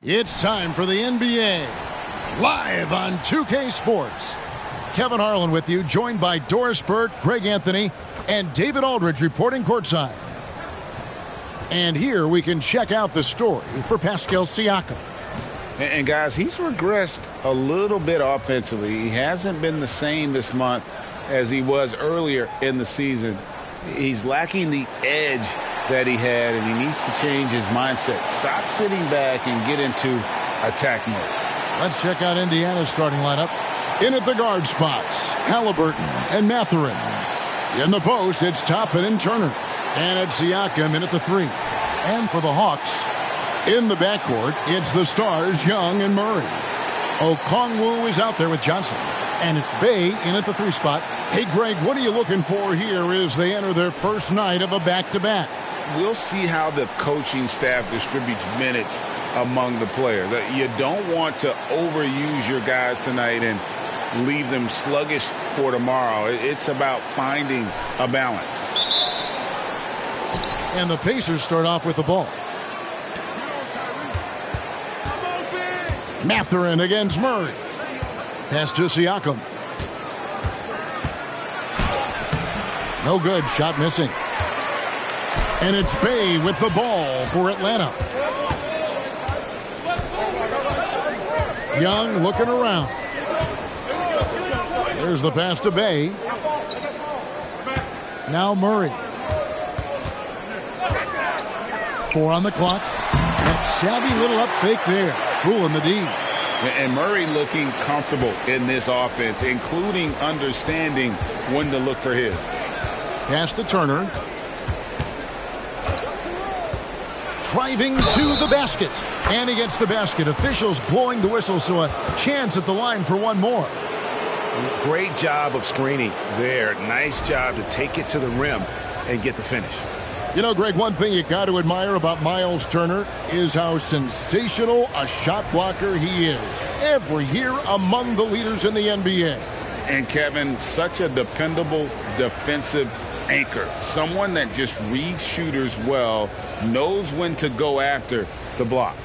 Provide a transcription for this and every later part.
It's time for the NBA, live on 2K Sports. Kevin Harlan with you, joined by Doris Burke, Greg Anthony, and David Aldridge reporting courtside. And here we can check out the story for Pascal Siakam. And guys, he's regressed a little bit offensively. He hasn't been the same this month as he was earlier in the season. He's lacking the edge that he had, and he needs to change his mindset. Stop sitting back and get into attack mode. Let's check out Indiana's starting lineup. In at the guard spots, Halliburton and Mathurin. In the post, it's Toppin and Turner. And it's Siakam in at the 3. And for the Hawks, in the backcourt, it's the stars Young and Murray. Okongwu is out there with Johnson. And it's Bay in at the 3 spot. Hey, Greg, what are you looking for here as they enter their first night of a back-to-back? We'll see how the coaching staff distributes minutes among the players. You don't want to overuse your guys tonight and leave them sluggish for tomorrow. It's about finding a balance. And the Pacers start off with the ball. Mathurin against Murray. Pass to Siakam. No good. Shot missing. And it's Bay with the ball for Atlanta. Young looking around. There's the pass to Bay. Now Murray. 4 on the clock. That savvy little up fake there. Fooling the D. And Murray looking comfortable in this offense, including understanding when to look for his. Pass to Turner. Driving to the basket. And he gets the basket. Officials blowing the whistle, so a chance at the line for one more. Great job of screening there. Nice job to take it to the rim and get the finish. You know, Greg, one thing you got to admire about Miles Turner is how sensational a shot blocker he is. Every year among the leaders in the NBA. And Kevin, such a dependable defensive anchor. Someone that just reads shooters well, knows when to go after the block.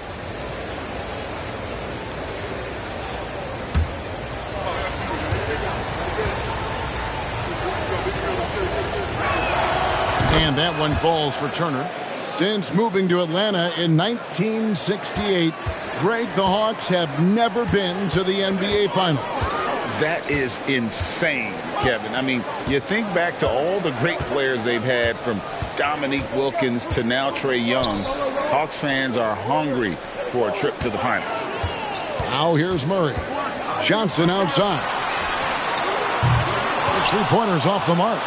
And that one falls for Turner. Since moving to Atlanta in 1968, Greg, the Hawks have never been to the NBA Finals. That is insane, Kevin. I mean, you think back to all the great players they've had, from Dominique Wilkins to now Trae Young. Hawks fans are hungry for a trip to the finals. Now here's Murray. Johnson outside. His three-pointer's off the mark.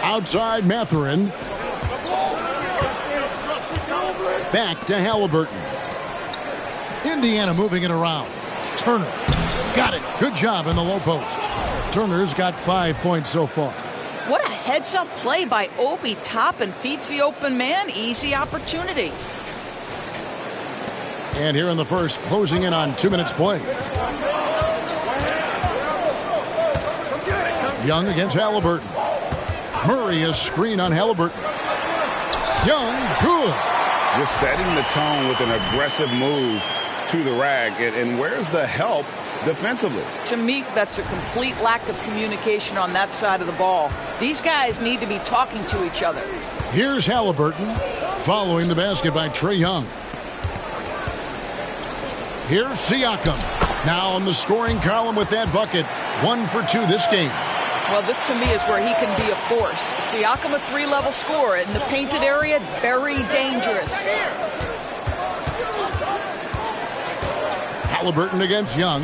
Outside Mathurin. Back to Halliburton. Indiana moving it around. Turner. Got it. Good job in the low post. Turner's got 5 points so far. What a heads-up play by Obi Toppin. Feeds the open man. Easy opportunity. And here in the first, closing in on 2 minutes play. Young against Halliburton. Murray a screen on Halliburton. Young, good. Just setting the tone with an aggressive move to the rack. And where's the help defensively? To me, that's a complete lack of communication on that side of the ball. These guys need to be talking to each other. Here's Halliburton following the basket by Trae Young. Here's Siakam. Now on the scoring column with that bucket. 1 for 2 this game. Well, this to me is where he can be a force. Siakam, a 3-level scorer in the painted area, very dangerous. Halliburton against Young.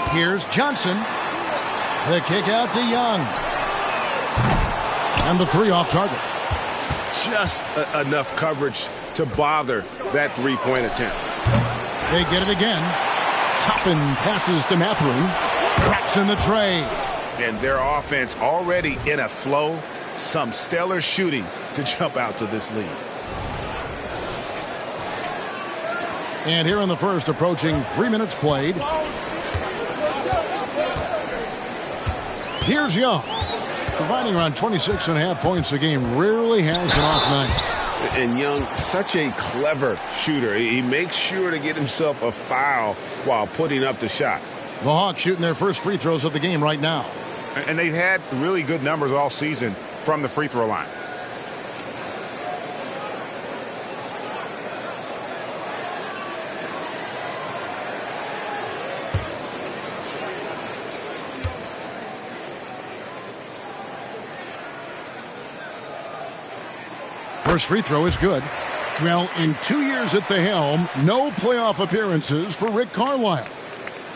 Here's Johnson. The kick out to Young. And the 3 off target. Just enough coverage to bother that three-point attempt. They get it again. Toppin passes to Mathurin. Traps in the tray. And their offense already in a flow. Some stellar shooting to jump out to this lead. And here in the first, approaching 3 minutes played. Here's Young. Providing around 26.5 points a game. Rarely has an off night. And Young, such a clever shooter. He makes sure to get himself a foul while putting up the shot. The Hawks shooting their first free throws of the game right now. And they've had really good numbers all season from the free throw line. First free throw is good. Well, in 2 years at the helm, no playoff appearances for Rick Carlisle.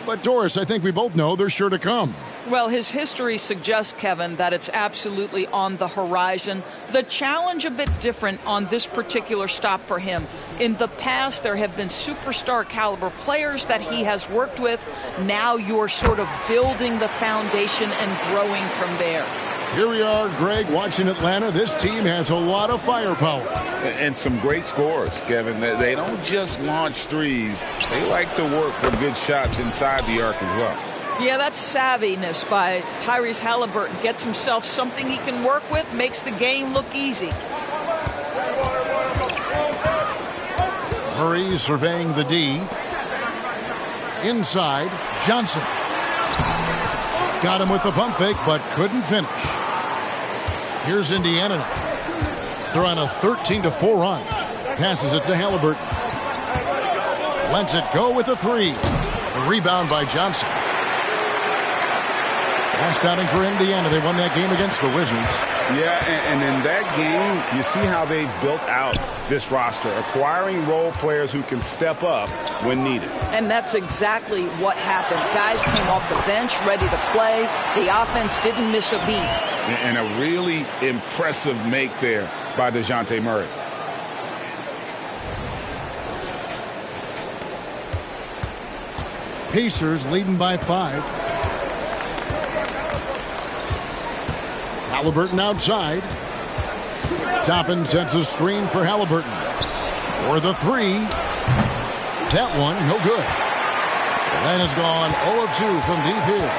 But, Doris, I think we both know they're sure to come. Well, his history suggests, Kevin, that it's absolutely on the horizon. The challenge a bit different on this particular stop for him. In the past, there have been superstar caliber players that he has worked with. Now you're sort of building the foundation and growing from there. Here we are, Greg, watching Atlanta. This team has a lot of firepower. And some great scores, Kevin. They don't just launch threes. They like to work for good shots inside the arc as well. Yeah, that's savviness by Tyrese Haliburton. Gets himself something he can work with, makes the game look easy. Murray surveying the D. Inside, Johnson. Got him with the pump fake, but couldn't finish. Here's Indiana now. They're on a 13-4 run. Passes it to Haliburton. Lets it go with a three. A rebound by Johnson. Last outing for Indiana. They won that game against the Wizards. Yeah, and in that game, you see how they built out this roster, acquiring role players who can step up when needed. And that's exactly what happened. Guys came off the bench ready to play. The offense didn't miss a beat. And a really impressive make there by DeJounte Murray. Pacers leading by 5. Haliburton outside. Toppin sets a screen for Haliburton. For the three. That one, no good. Atlanta's gone 0 of 2 from deep here.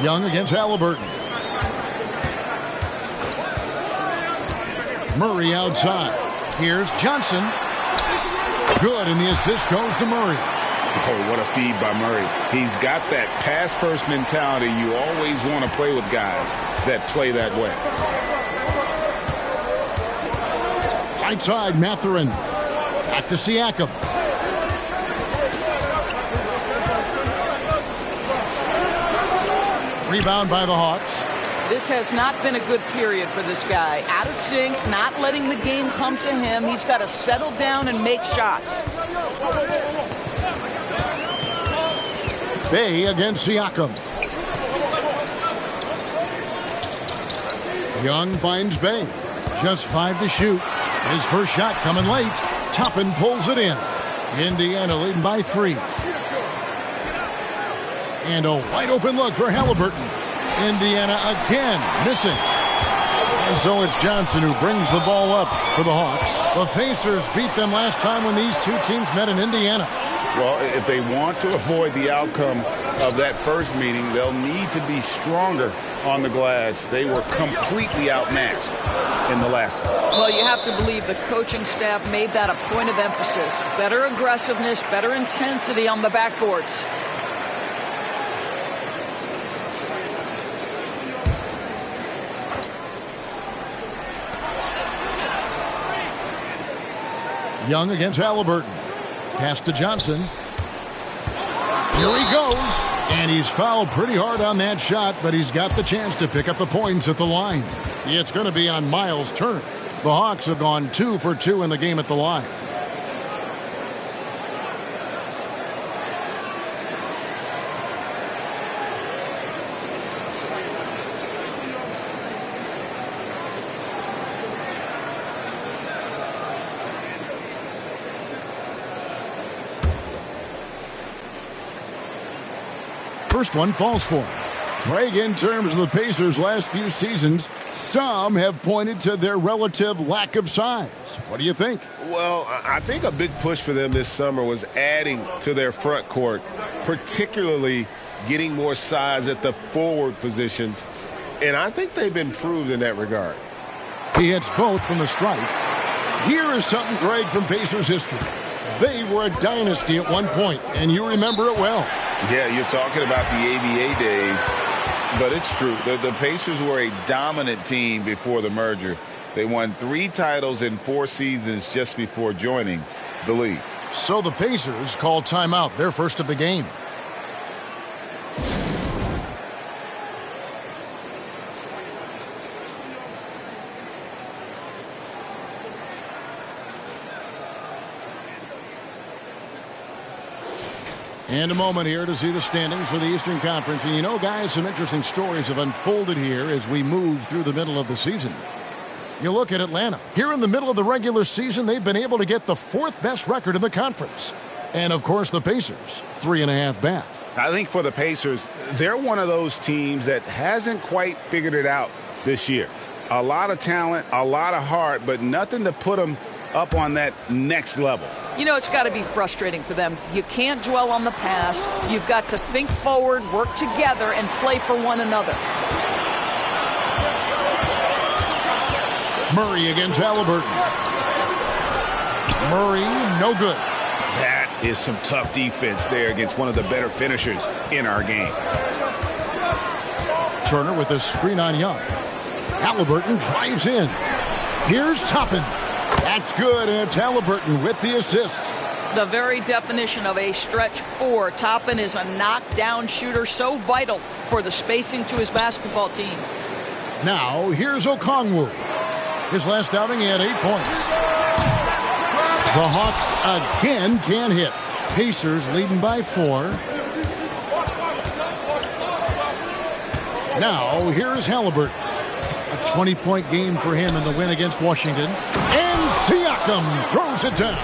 Young against Haliburton. Murray outside. Here's Johnson. Good, and the assist goes to Murray. Oh, what a feed by Murray. He's got that pass-first mentality. You always want to play with guys that play that way. Right side, Mathurin. Back to Siakam. Rebound by the Hawks. This has not been a good period for this guy. Out of sync, not letting the game come to him. He's got to settle down and make shots. Bay against Siakam. Young finds Bay. Just 5 to shoot. His first shot coming late. Toppin pulls it in. Indiana leading by 3. And a wide open look for Haliburton. Indiana again missing. And so it's Johnson who brings the ball up for the Hawks. The Pacers beat them last time when these two teams met in Indiana. Well, if they want to avoid the outcome of that first meeting, they'll need to be stronger on the glass. They were completely outmatched in the last one. Well, you have to believe the coaching staff made that a point of emphasis. Better aggressiveness, better intensity on the backboards. Young against Haliburton. Pass to Johnson. Here he goes. And he's fouled pretty hard on that shot, but he's got the chance to pick up the points at the line. It's going to be on Miles Turner. The Hawks have gone 2 for 2 in the game at the line. First one falls for him. Greg, in terms of the Pacers' last few seasons, some have pointed to their relative lack of size. What do you think? Well, I think a big push for them this summer was adding to their front court, particularly getting more size at the forward positions. And I think they've improved in that regard. He hits both from the stripe. Here is something, Greg, from Pacers history. They were a dynasty at one point, and you remember it well. Yeah, you're talking about the ABA days, but it's true. The Pacers were a dominant team before the merger. They won 3 titles in 4 seasons just before joining the league. So the Pacers call timeout, their first of the game. And a moment here to see the standings for the Eastern Conference. And you know, guys, some interesting stories have unfolded here as we move through the middle of the season. You look at Atlanta. Here in the middle of the regular season, they've been able to get the 4th best record in the conference. And, of course, the Pacers, 3.5 back. I think for the Pacers, they're one of those teams that hasn't quite figured it out this year. A lot of talent, a lot of heart, but nothing to put them up on that next level. You know, it's got to be frustrating for them. You can't dwell on the past. You've got to think forward, work together, and play for one another. Murray against Halliburton. Murray, no good. That is some tough defense there against one of the better finishers in our game. Turner with a screen on Young. Halliburton drives in. Here's Toppin. That's good, and it's Halliburton with the assist. The very definition of a stretch 4. Toppin is a knockdown shooter, so vital for the spacing to his basketball team. Now, here's Okongwu. His last outing, he had 8 points. The Hawks again can't hit. Pacers leading by 4. Now, here's Halliburton. A 20-point game for him in the win against Washington. And Siakam throws it down.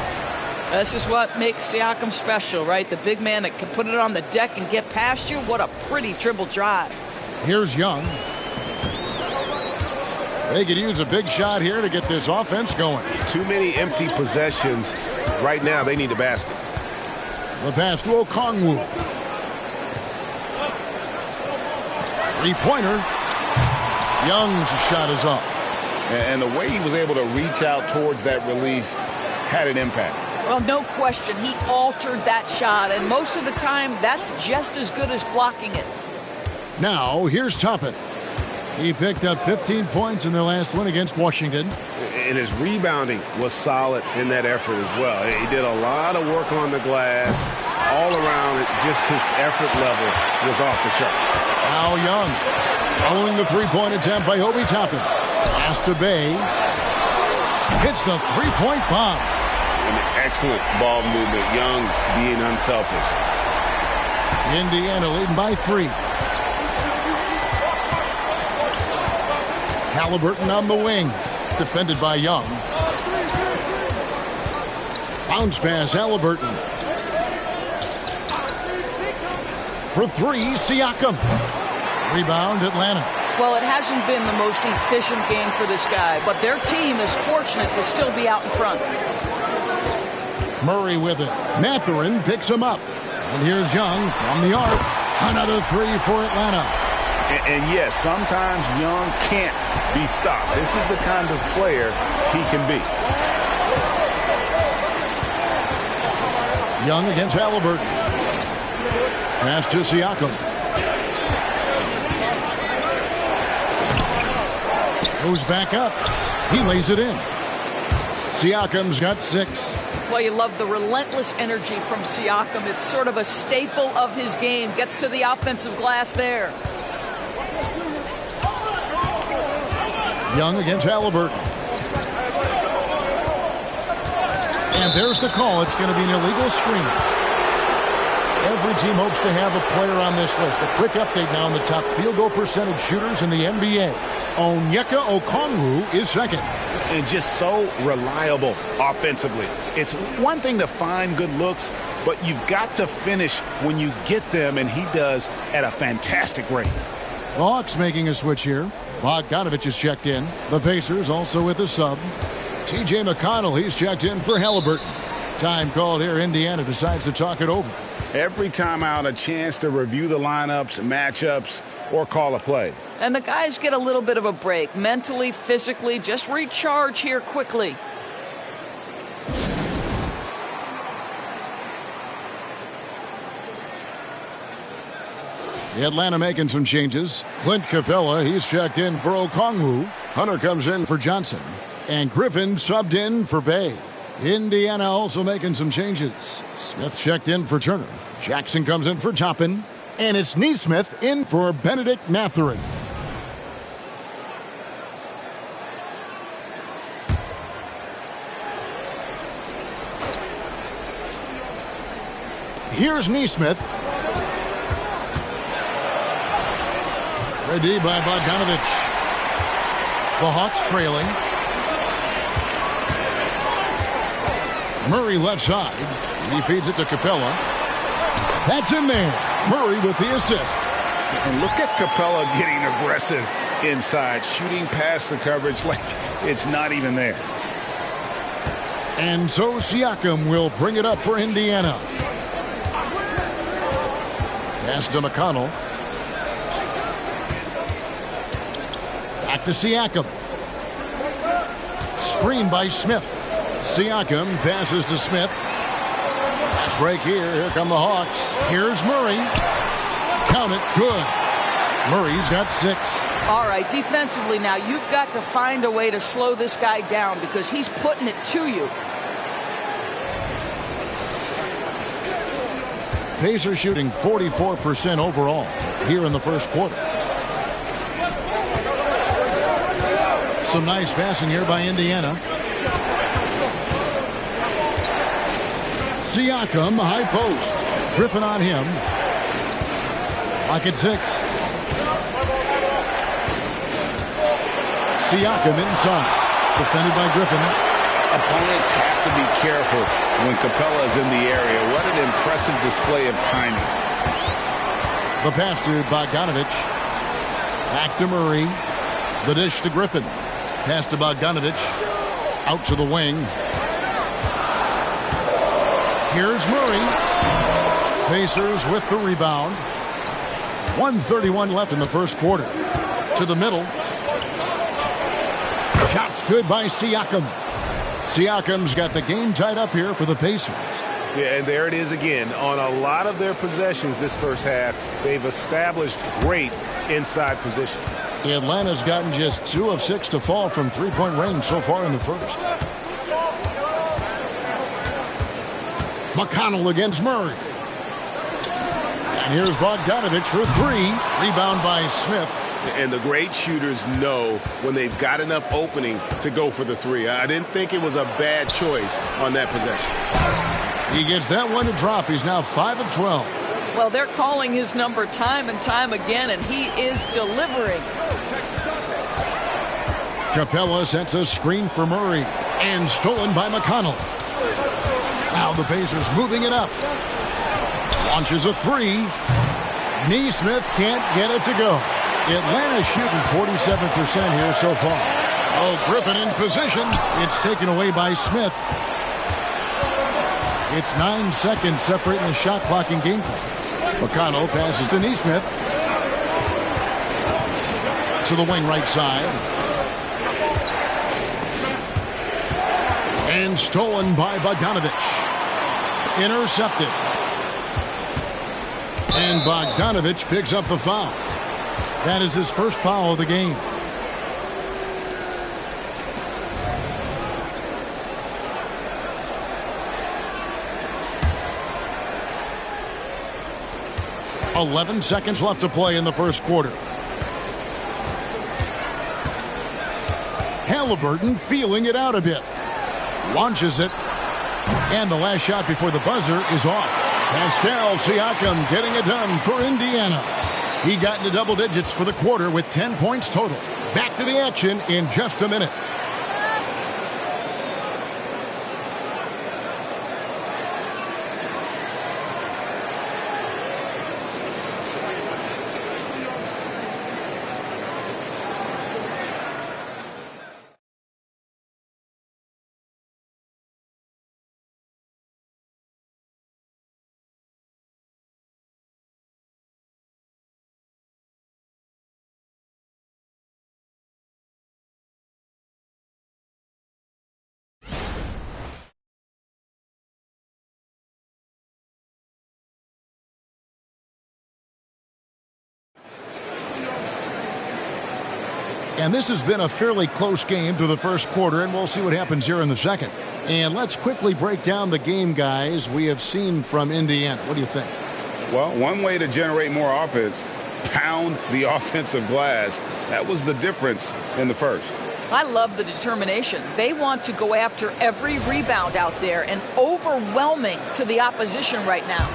This is what makes Siakam special, right? The big man that can put it on the deck and get past you. What a pretty dribble drive. Here's Young. They could use a big shot here to get this offense going. Too many empty possessions. Right now, they need a basket. The pass to Okongwu. 3-pointer. Young's shot is off. And the way he was able to reach out towards that release had an impact. Well, no question. He altered that shot, and most of the time, that's just as good as blocking it. Now, here's Toppin. He picked up 15 points in their last win against Washington. And his rebounding was solid in that effort as well. He did a lot of work on the glass. All around, just his effort level was off the charts. Now Young. Following the 3-point attempt by Obi Toppin. Pass to Bay. Hits the 3-point bomb. An excellent ball movement. Young being unselfish. Indiana leading by 3. Halliburton on the wing. Defended by Young. Bounce pass, Halliburton. For 3, Siakam. Rebound, Atlanta. Well, it hasn't been the most efficient game for this guy, but their team is fortunate to still be out in front. Murray with it. Mathurin picks him up. And here's Young from the arc. Another 3 for Atlanta. And yes, sometimes Young can't be stopped. This is the kind of player he can be. Young against Halliburton. Pass to Siakam. Goes back up. He lays it in. Siakam's got 6. Well, you love the relentless energy from Siakam. It's sort of a staple of his game. Gets to the offensive glass there. Young against Halliburton. And there's the call. It's going to be an illegal screen. Every team hopes to have a player on this list. A quick update now on the top field goal percentage shooters in the NBA. Onyeka Okongwu is second. And just so reliable offensively. It's one thing to find good looks, but you've got to finish when you get them, and he does at a fantastic rate. The Hawks making a switch here. Bogdanovich is checked in. The Pacers also with a sub. T.J. McConnell, he's checked in for Halliburton. Time called here. Indiana decides to talk it over. Every time out, a chance to review the lineups, matchups, or call a play. And the guys get a little bit of a break, mentally, physically, just recharge here quickly. Atlanta making some changes. Clint Capella, he's checked in for Okongwu. Hunter comes in for Johnson. And Griffin subbed in for Bay. Indiana also making some changes. Smith checked in for Turner. Jackson comes in for Toppin. And it's Neesmith in for Benedict Mathurin. Here's Neesmith. Ready by Bogdanovich. The Hawks trailing. Murray left side. He feeds it to Capella. That's in there. Murray with the assist. And look at Capella getting aggressive inside, shooting past the coverage like it's not even there. And so Siakam will bring it up for Indiana. Pass to McConnell. Back to Siakam. Screen by Smith. Siakam passes to Smith. Pass break here. Here come the Hawks. Here's Murray. Count it. Good. Murray's got 6. All right, defensively now, you've got to find a way to slow this guy down because he's putting it to you. Pacers shooting 44% overall here in the first quarter. Some nice passing here by Indiana. Siakam, high post. Griffin on him. Lock at 6. Siakam inside. Defended by Griffin. Opponents have to be careful when Capella is in the area. What an impressive display of timing. The pass to Bogdanovich. Back to Murray. The dish to Griffin. Pass to Bogdanovich. Out to the wing. Here's Murray. Pacers with the rebound. 1:31 left in the first quarter. To the middle. Shots good by Siakam. Siakam's got the game tied up here for the Pacers. Yeah, and there it is again. On a lot of their possessions this first half, they've established great inside position. Atlanta's gotten just 2 of 6 to fall from three-point range so far in the first. McConnell against Murray. And here's Bogdanovich for 3. Rebound by Smith. And the great shooters know when they've got enough opening to go for the 3. I didn't think it was a bad choice on that possession. He gets that one to drop. He's now 5 of 12. Well, they're calling his number time and time again, and he is delivering. Capella sets a screen for Murray. And stolen by McConnell. Now the Pacers moving it up. Launches a 3. Neesmith can't get it to go. Atlanta's shooting 47% here so far. Oh, Griffin in position. It's taken away by Smith. It's 9 seconds separating the shot clock and game clock. McConnell passes to Neesmith. To the wing right side. And stolen by Bogdanovich. Intercepted. And Bogdanovich picks up the foul. That is his first foul of the game. "11 seconds left to play in the first quarter. Halliburton feeling it out a bit. Launches it. And the last shot before the buzzer is off. Pascal Siakam getting it done for Indiana. He got into double digits for the quarter with 10 points total. Back to the action in just a minute. And this has been a fairly close game through the first quarter, and we'll see what happens here in the second. And let's quickly break down the game, guys, we have seen from Indiana. What do you think? Well, one way to generate more offense, pound the offensive glass. That was the difference in the first. I love the determination. They want to go after every rebound out there, and overwhelming to the opposition right now.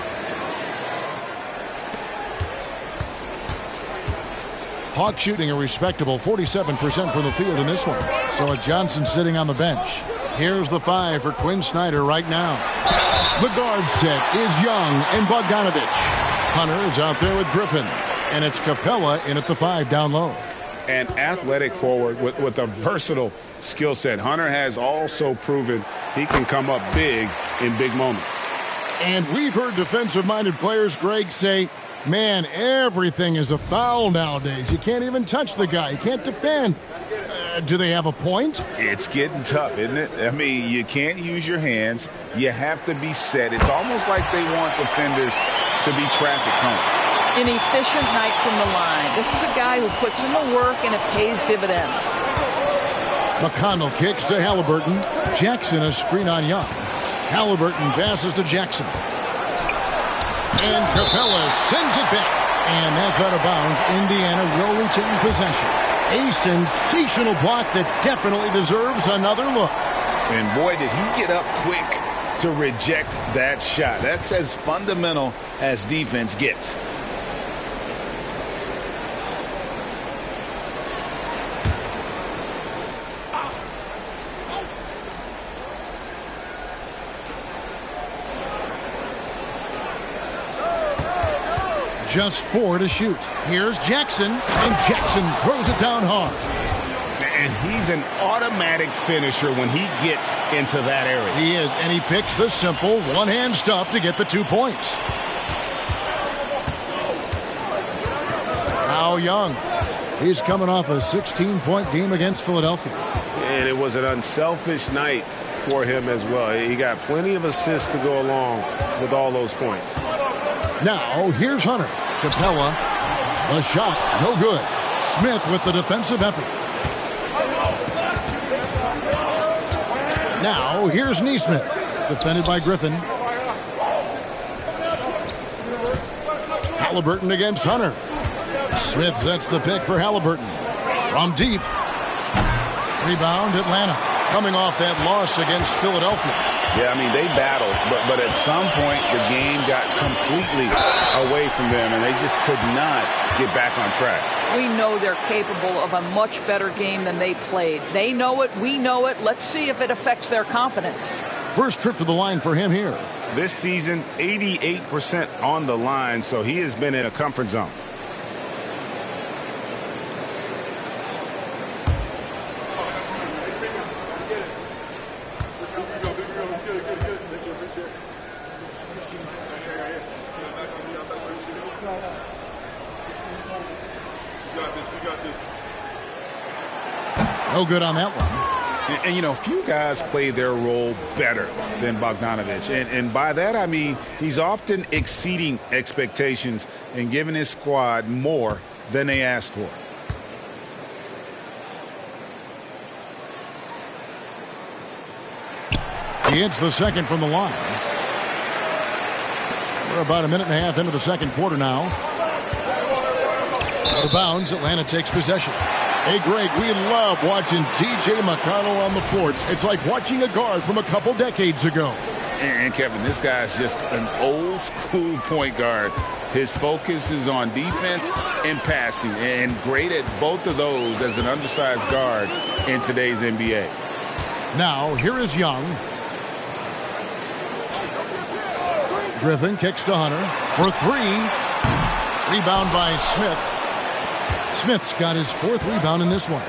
Hawks shooting a respectable 47% from the field in this one. So Johnson sitting on the bench. Here's the 5 for Quinn Snyder right now. The guard set is Young and Bogdanovich. Hunter is out there with Griffin. And it's Capella in at the 5 down low. An athletic forward with a versatile skill set. Hunter has also proven he can come up big in big moments. And we've heard defensive-minded players, Greg, say, man, everything is a foul nowadays. You can't even touch the guy. You can't defend. Do they have a point? It's getting tough, isn't it? I mean, you can't use your hands. You have to be set. It's almost like they want defenders to be traffic cones. An efficient night from the line. This is a guy who puts in the work, and it pays dividends. McConnell kicks to Halliburton. Jackson a screen on Young. Halliburton passes to Jackson. And Capella sends it back. And that's out of bounds. Indiana will retain possession. A sensational block that definitely deserves another look. And boy, did he get up quick to reject that shot. That's as fundamental as defense gets. Just 4 to shoot. Here's Jackson, and Jackson throws it down hard. And he's an automatic finisher when he gets into that area. He is, and he picks the simple one-hand stuff to get the 2 points. Now Young. He's coming off a 16-point game against Philadelphia. And it was an unselfish night for him as well. He got plenty of assists to go along with all those points. Now, here's Hunter. Capella, the shot, no good. Smith with the defensive effort. Now, here's Nesmith, defended by Griffin. Halliburton against Hunter. Smith sets the pick for Halliburton. From deep. Rebound, Atlanta. Coming off that loss against Philadelphia. Yeah, I mean, they battled, but at some point the game got completely away from them, and they just could not get back on track. We know they're capable of a much better game than they played. They know it. We know it. Let's see if it affects their confidence. First trip to the line for him here. This season, 88% on the line, so he has been in a comfort zone. No good on that one. And you know, few guys play their role better than Bogdanovich. And by that, I mean he's often exceeding expectations and giving his squad more than they asked for. He hits the second from the line. We're about a minute and a half into the second quarter now. Out of bounds, Atlanta takes possession. Hey, Greg, we love watching T.J. McConnell on the floor. It's like watching a guard from a couple decades ago. And Kevin, this guy's just an old school point guard. His focus is on defense and passing, and great at both of those as an undersized guard in today's NBA. Now, here is Young. Griffin kicks to Hunter for 3. Rebound by Smith. Smith's got his 4th rebound in this one.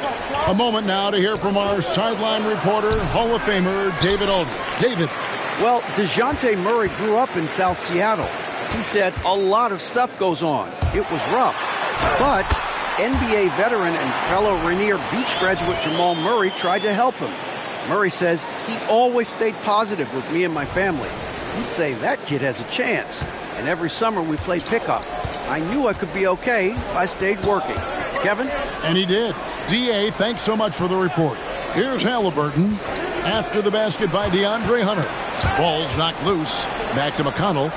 A moment now to hear from our sideline reporter, Hall of Famer David Aldridge. David. Well, DeJounte Murray grew up in South Seattle. He said a lot of stuff goes on. It was rough. But NBA veteran and fellow Rainier Beach graduate Jamal Murray tried to help him. Murray says he always stayed positive with me and my family. He'd say that kid has a chance. And every summer we played pickup. I knew I could be okay if I stayed working. Kevin? And he did. D.A., thanks so much for the report. Here's Halliburton after the basket by DeAndre Hunter. Ball's knocked loose. Back to McConnell.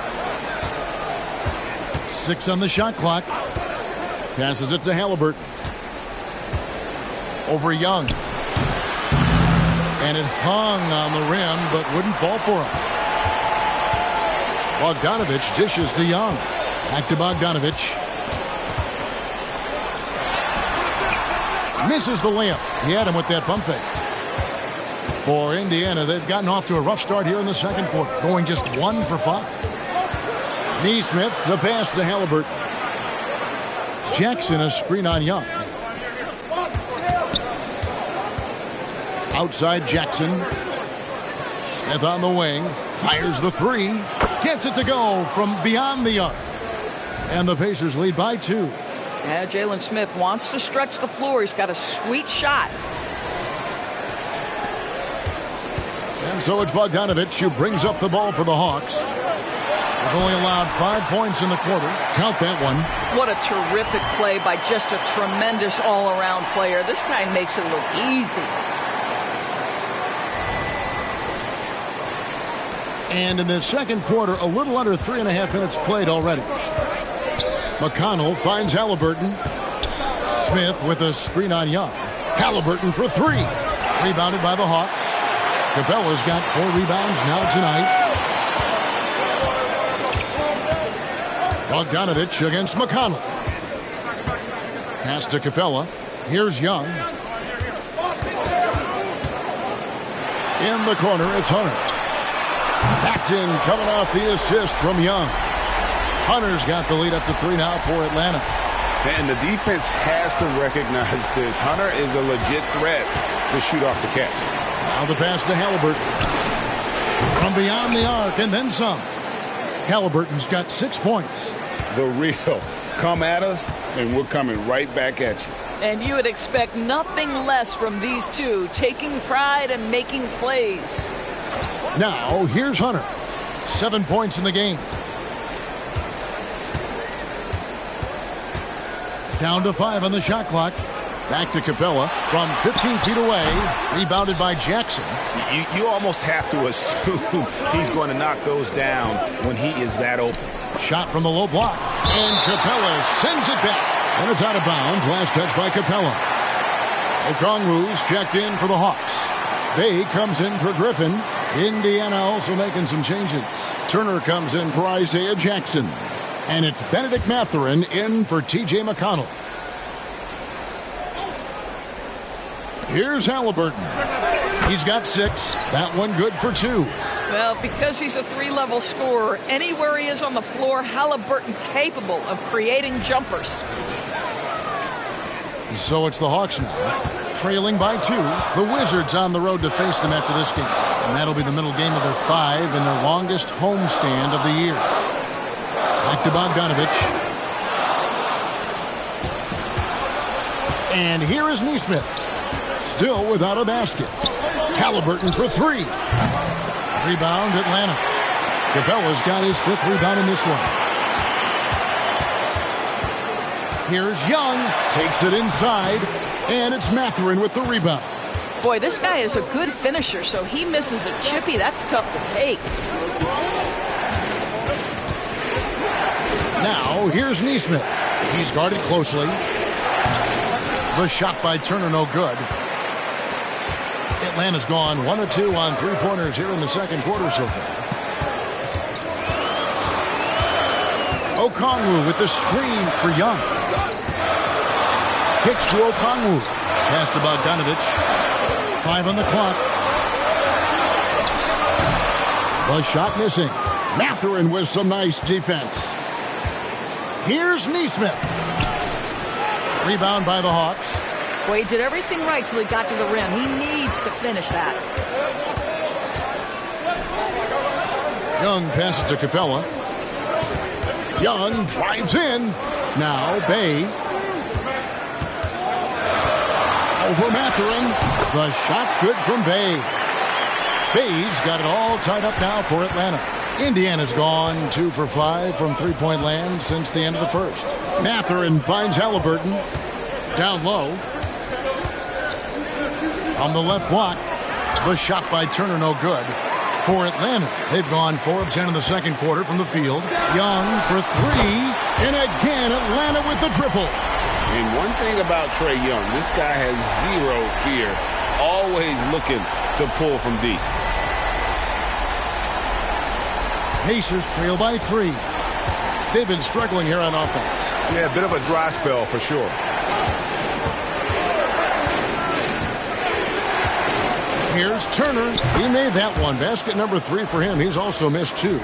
6 on the shot clock. Passes it to Halliburton. Over Young. And it hung on the rim, but wouldn't fall for him. Bogdanovich dishes to Young. Back to Bogdanovich. Misses the layup. He had him with that pump fake. For Indiana, they've gotten off to a rough start here in the second quarter, going just 1 for 5. Nesmith, the pass to Halliburton. Jackson, a screen on Young. Outside Jackson. Smith on the wing. Fires the 3. Gets it to go from beyond the arc. And the Pacers lead by 2. Yeah, Jalen Smith wants to stretch the floor. He's got a sweet shot. And so it's Bogdanovich who brings up the ball for the Hawks. They've only allowed 5 points in the quarter. Count that one. What a terrific play by just a tremendous all-around player. This guy makes it look easy. And in the second quarter, a little under 3.5 minutes played already. McConnell finds Halliburton. Smith with a screen on Young. Halliburton for 3. Rebounded by the Hawks. Capella's got 4 rebounds now tonight. Bogdanovich against McConnell. Pass to Capella. Here's Young. In the corner, it's Hunter. That's in, coming off the assist from Young. Hunter's got the lead up to 3 now for Atlanta. And the defense has to recognize this. Hunter is a legit threat to shoot off the catch. Now the pass to Halliburton. From beyond the arc and then some. Halliburton's got 6 points. The real. Come at us, and we're coming right back at you. And you would expect nothing less from these two, taking pride and making plays. Now, here's Hunter. 7 points in the game. Down to 5 on the shot clock. Back to Capella from 15 feet away. Rebounded by Jackson. You almost have to assume he's going to knock those down when he is that open. Shot from the low block. And Capella sends it back. And it's out of bounds. Last touch by Capella. Okongwu's checked in for the Hawks. Bay comes in for Griffin. Indiana also making some changes. Turner comes in for Isaiah Jackson. And it's Benedict Mathurin in for T.J. McConnell. Here's Halliburton. He's got 6. That one good for 2. Well, because he's a 3-level scorer, anywhere he is on the floor, Halliburton capable of creating jumpers. So it's the Hawks now, trailing by 2. The Wizards on the road to face them after this game. And that'll be the middle game of their 5 and their longest homestand of the year. Back to Bogdanovich. And here is Nesmith. Still without a basket. Halliburton for 3. Rebound, Atlanta. Capella's got his 5th rebound in this one. Here's Young. Takes it inside. And it's Mathurin with the rebound. Boy, this guy is a good finisher, so he misses a chippy. That's tough to take. Now, here's Nesmith. He's guarded closely. The shot by Turner, no good. Atlanta's gone 1 of 2 on 3-pointers here in the second quarter so far. Okongwu with the screen for Young. Kicks to Okongwu. Pass to Bogdanovich. 5 on the clock. The shot missing. Mathurin with some nice defense. Here's Nesmith. Rebound by the Hawks. Well, he did everything right till he got to the rim. He needs to finish that. Young passes to Capella. Young drives in. Now Bay. Over Mathurin. The shot's good from Bay. Bay's got it all tied up now for Atlanta. Indiana's gone 2 for 5 from 3-point land since the end of the first. Mathurin finds Halliburton. Down low. On the left block, the shot by Turner no good. For Atlanta, they've gone 4 of 10 in the second quarter from the field. Young for 3, and again Atlanta with the triple. And one thing about Trae Young, this guy has zero fear, always looking to pull from deep. Pacers trail by 3. They've been struggling here on offense. Yeah, a bit of a dry spell for sure. Here's Turner. He made that one. Basket number 3 for him. He's also missed 2.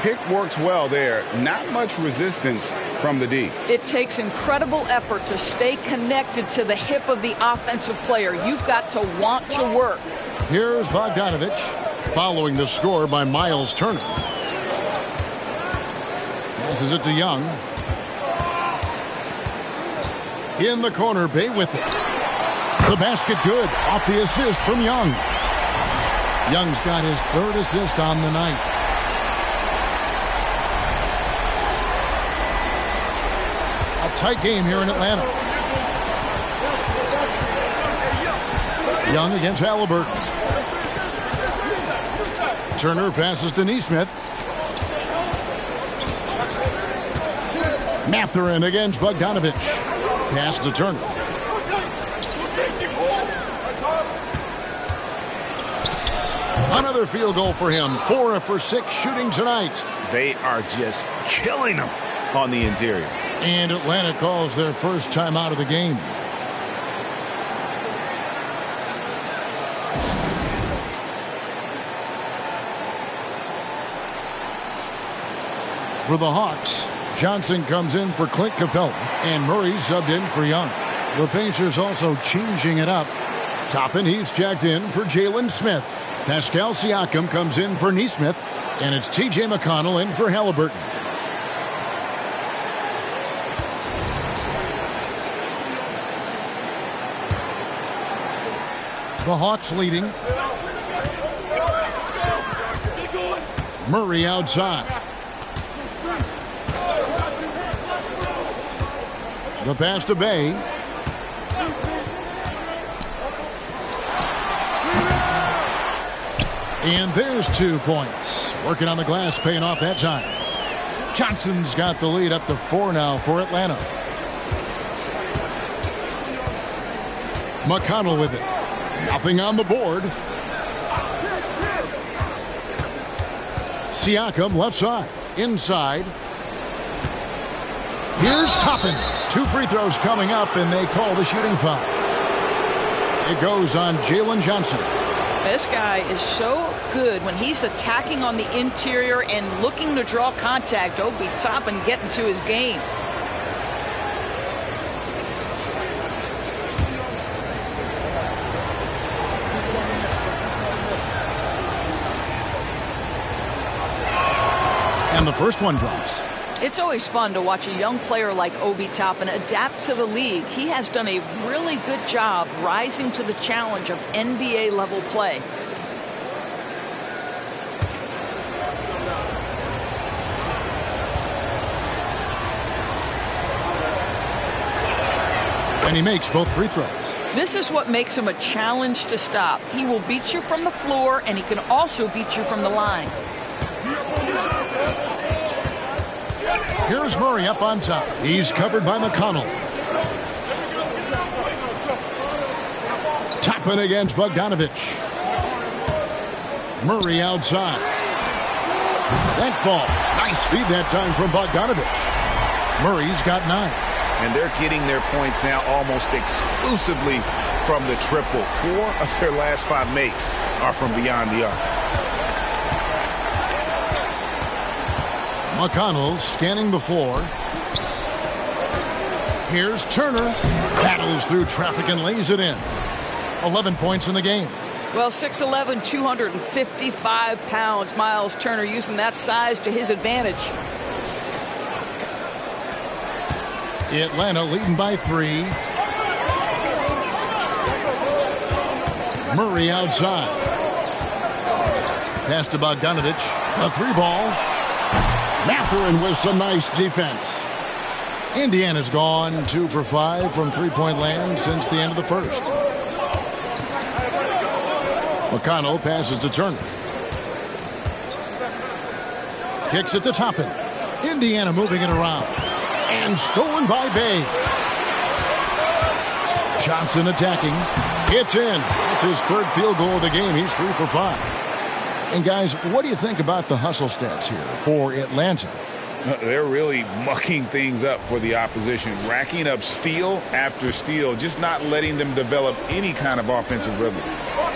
Pick works well there. Not much resistance from the D. It takes incredible effort to stay connected to the hip of the offensive player. You've got to want to work. Here's Bogdanovich following the score by Miles Turner. Passes it to Young. In the corner, Bay with it. The basket good off the assist from Young. Young's got his 3rd assist on the night. A tight game here in Atlanta. Young against Halliburton. Turner passes to Nesmith. Mathurin against Bogdanovich. Pass to Turner. Another field goal for him. 4 for 6 shooting tonight. They are just killing them on the interior. And Atlanta calls their first time out of the game. For the Hawks, Johnson comes in for Clint Capella, and Murray subbed in for Young. The Pacers also changing it up. Toppin, he's checked in for Jalen Smith. Pascal Siakam comes in for Nesmith, and it's T.J. McConnell in for Halliburton. The Hawks leading. Murray outside. The pass to Bay. And there's 2 points. Working on the glass, paying off that time. Johnson's got the lead up to 4 now for Atlanta. McConnell with it. Nothing on the board. Siakam left side. Inside. Here's Toppin. 2 free throws coming up, and they call the shooting foul. It goes on Jalen Johnson. This guy is so good when he's attacking on the interior and looking to draw contact. Obi Toppin getting to his game. And the first one drops. It's always fun to watch a young player like Obi Toppin adapt to the league. He has done a really good job rising to the challenge of NBA level play. And he makes both free throws. This is what makes him a challenge to stop. He will beat you from the floor, and he can also beat you from the line. Here's Murray up on top. He's covered by McConnell. Toppin against Bogdanovich. Murray outside. That fall. Nice feed that time from Bogdanovich. Murray's got 9. And they're getting their points now almost exclusively from the triple. 4 of their last 5 makes are from beyond the arc. McConnell scanning the floor. Here's Turner. Battles through traffic and lays it in. 11 points in the game. Well, 6'11", 255 pounds. Miles Turner using that size to his advantage. Atlanta leading by 3. Murray outside. Pass to Bogdanovich. A 3-ball. Mathurin with some nice defense. Indiana's gone 2 for 5 from three-point land since the end of the first. McConnell passes to Turner. Kicks it to Toppin. Indiana moving it around. And stolen by Bay. Johnson attacking. It's in. It's his third field goal of the game. He's 3 for 5. And guys, what do you think about the hustle stats here for Atlanta? They're really mucking things up for the opposition, racking up steal after steal, just not letting them develop any kind of offensive rhythm.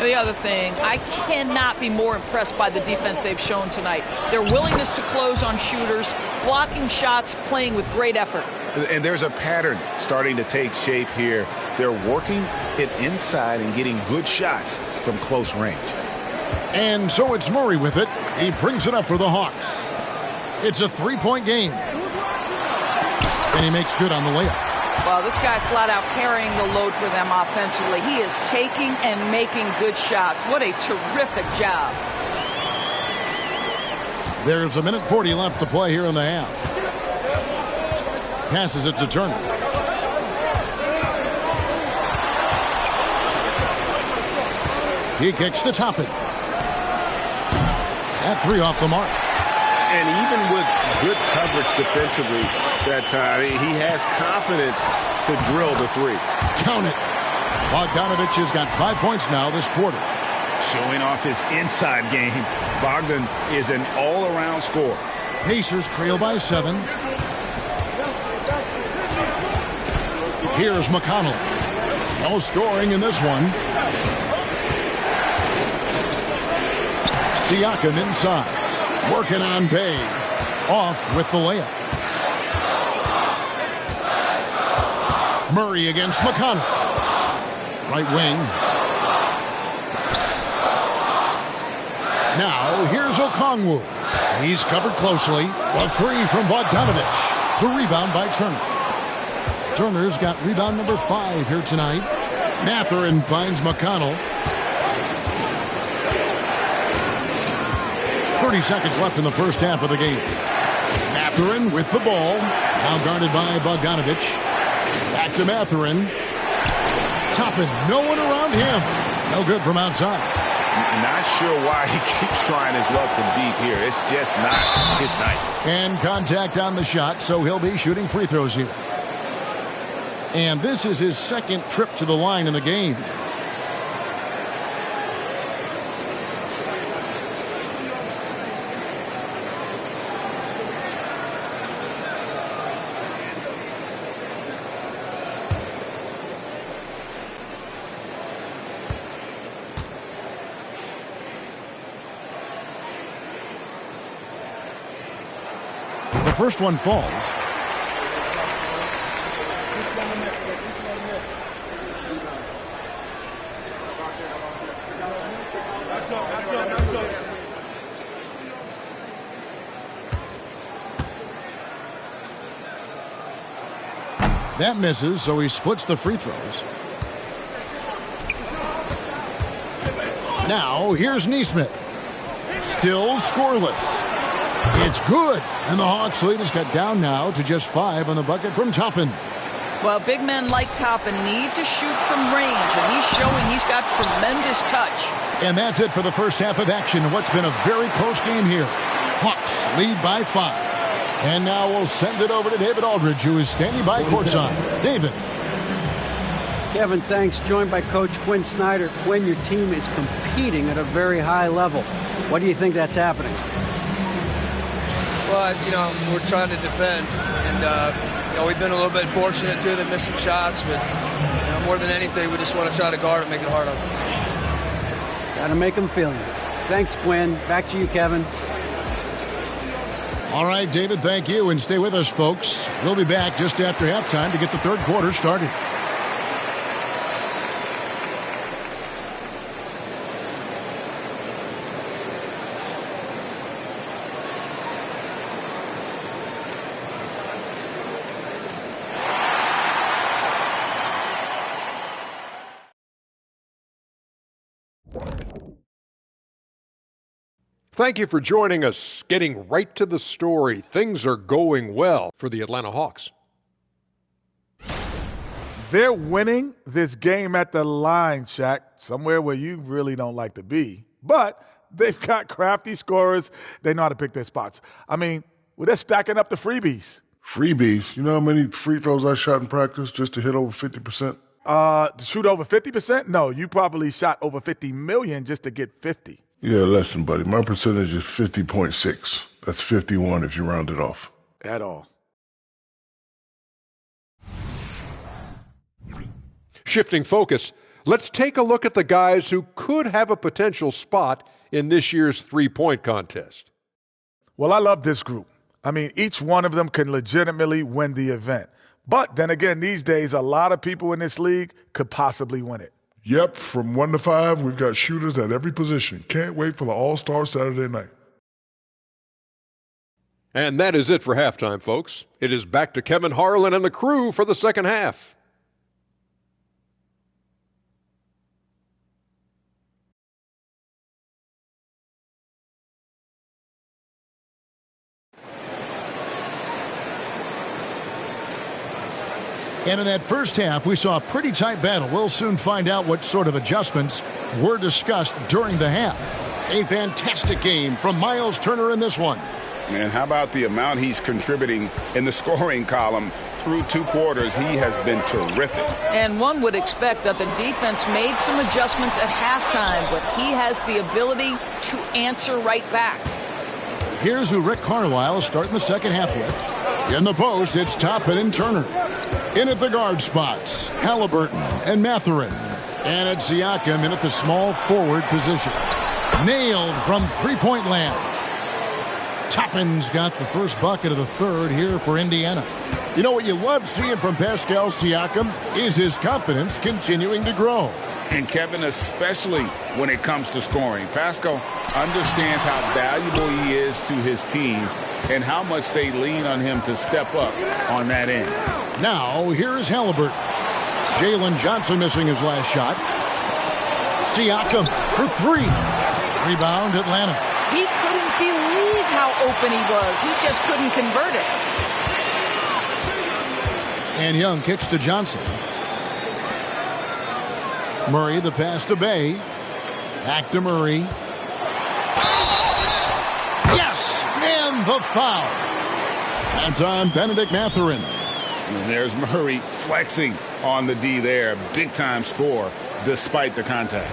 The other thing, I cannot be more impressed by the defense they've shown tonight. Their willingness to close on shooters, blocking shots, playing with great effort. And there's a pattern starting to take shape here. They're working it inside and getting good shots from close range. And so it's Murray with it. He brings it up for the Hawks. It's a 3-point game. And he makes good on the layup. Well, this guy flat out carrying the load for them offensively. He is taking and making good shots. What a terrific job. There's 1:40 left to play here in the half. Passes it to Turner. He kicks to Toppin. That 3 off the mark. And even with good coverage defensively that time, he has confidence to drill the 3. Count it. Bogdanovich has got 5 points now this quarter. Showing off his inside game. Bogdan is an all-around scorer. Pacers trail by 7. Here's McConnell. No scoring in this one. Siakam inside. Working on Bay. Off with the layup. Murray against McConnell. Right wing. Now here's Okongwu. He's covered closely. A 3 from Bogdanovich. The rebound by Turner. Turner's got rebound number 5 here tonight. Mathurin finds McConnell. 30 seconds left in the first half of the game. Mathurin with the ball. Now guarded by Bogdanovich. Back to Mathurin. Toppin, no one around him. No good from outside. Not sure why he keeps trying his luck from deep here. It's just not his night. And contact on the shot, so he'll be shooting free throws here. And this is his second trip to the line in the game. The first one falls. That misses, so he splits the free throws. Now, here's Nesmith. Still scoreless. It's good, and the Hawks lead is cut down now to just 5 on the bucket from Toppin. Well, big men like Toppin need to shoot from range, and he's showing he's got tremendous touch. And that's it for the first half of action. What's been a very close game here. Hawks lead by 5. And now we'll send it over to David Aldridge, who is standing by courtside. David. Kevin, thanks. Joined by Coach Quinn Snyder. Quinn, your team is competing at a very high level. What do you think that's happening? Well, we're trying to defend, and we've been a little bit fortunate too. They missed some shots, but more than anything, we just want to try to guard and make it hard on them. Got to make them feel you. Thanks, Quinn. Back to you, Kevin. All right, David, thank you, and stay with us, folks. We'll be back just after halftime to get the third quarter started. Thank you for joining us. Getting right to the story. Things are going well for the Atlanta Hawks. They're winning this game at the line, Shaq, somewhere where you really don't like to be. But they've got crafty scorers. They know how to pick their spots. I mean, well, they're stacking up the freebies. Freebies? You know how many free throws I shot in practice just to hit over 50%? To shoot over 50%? No, you probably shot over 50 million just to get 50. Yeah, listen, buddy. My percentage is 50.6. That's 51 if you round it off. At all. Shifting focus, let's take a look at the guys who could have a potential spot in this year's three-point contest. Well, I love this group. I mean, each one of them can legitimately win the event. But then again, these days, a lot of people in this league could possibly win it. Yep, from 1 to 5, we've got shooters at every position. Can't wait for the All-Star Saturday night. And that is it for halftime, folks. It is back to Kevin Harlan and the crew for the second half. And in that first half, we saw a pretty tight battle. We'll soon find out what sort of adjustments were discussed during the half. A fantastic game from Miles Turner in this one. And how about the amount he's contributing in the scoring column? Through 2 quarters, he has been terrific. And one would expect that the defense made some adjustments at halftime, but he has the ability to answer right back. Here's who Rick Carlisle is starting the second half with. In the post, it's Toppin and Turner. In at the guard spots, Halliburton and Mathurin. And it's Siakam in at the small forward position. Nailed from three-point land. Toppin's got the first bucket of the third here for Indiana. You know what you love seeing from Pascal Siakam is his confidence continuing to grow. And Kevin, especially when it comes to scoring. Pascal understands how valuable he is to his team and how much they lean on him to step up on that end. Now, here is Halliburton. Jalen Johnson missing his last shot. Siakam for 3. Rebound, Atlanta. He couldn't believe how open he was. He just couldn't convert it. And Young kicks to Johnson. Murray, the pass to Bay. Back to Murray. Yes! And the foul. That's on Benedict Mathurin. And there's Murray flexing on the D there. Big-time score despite the contact.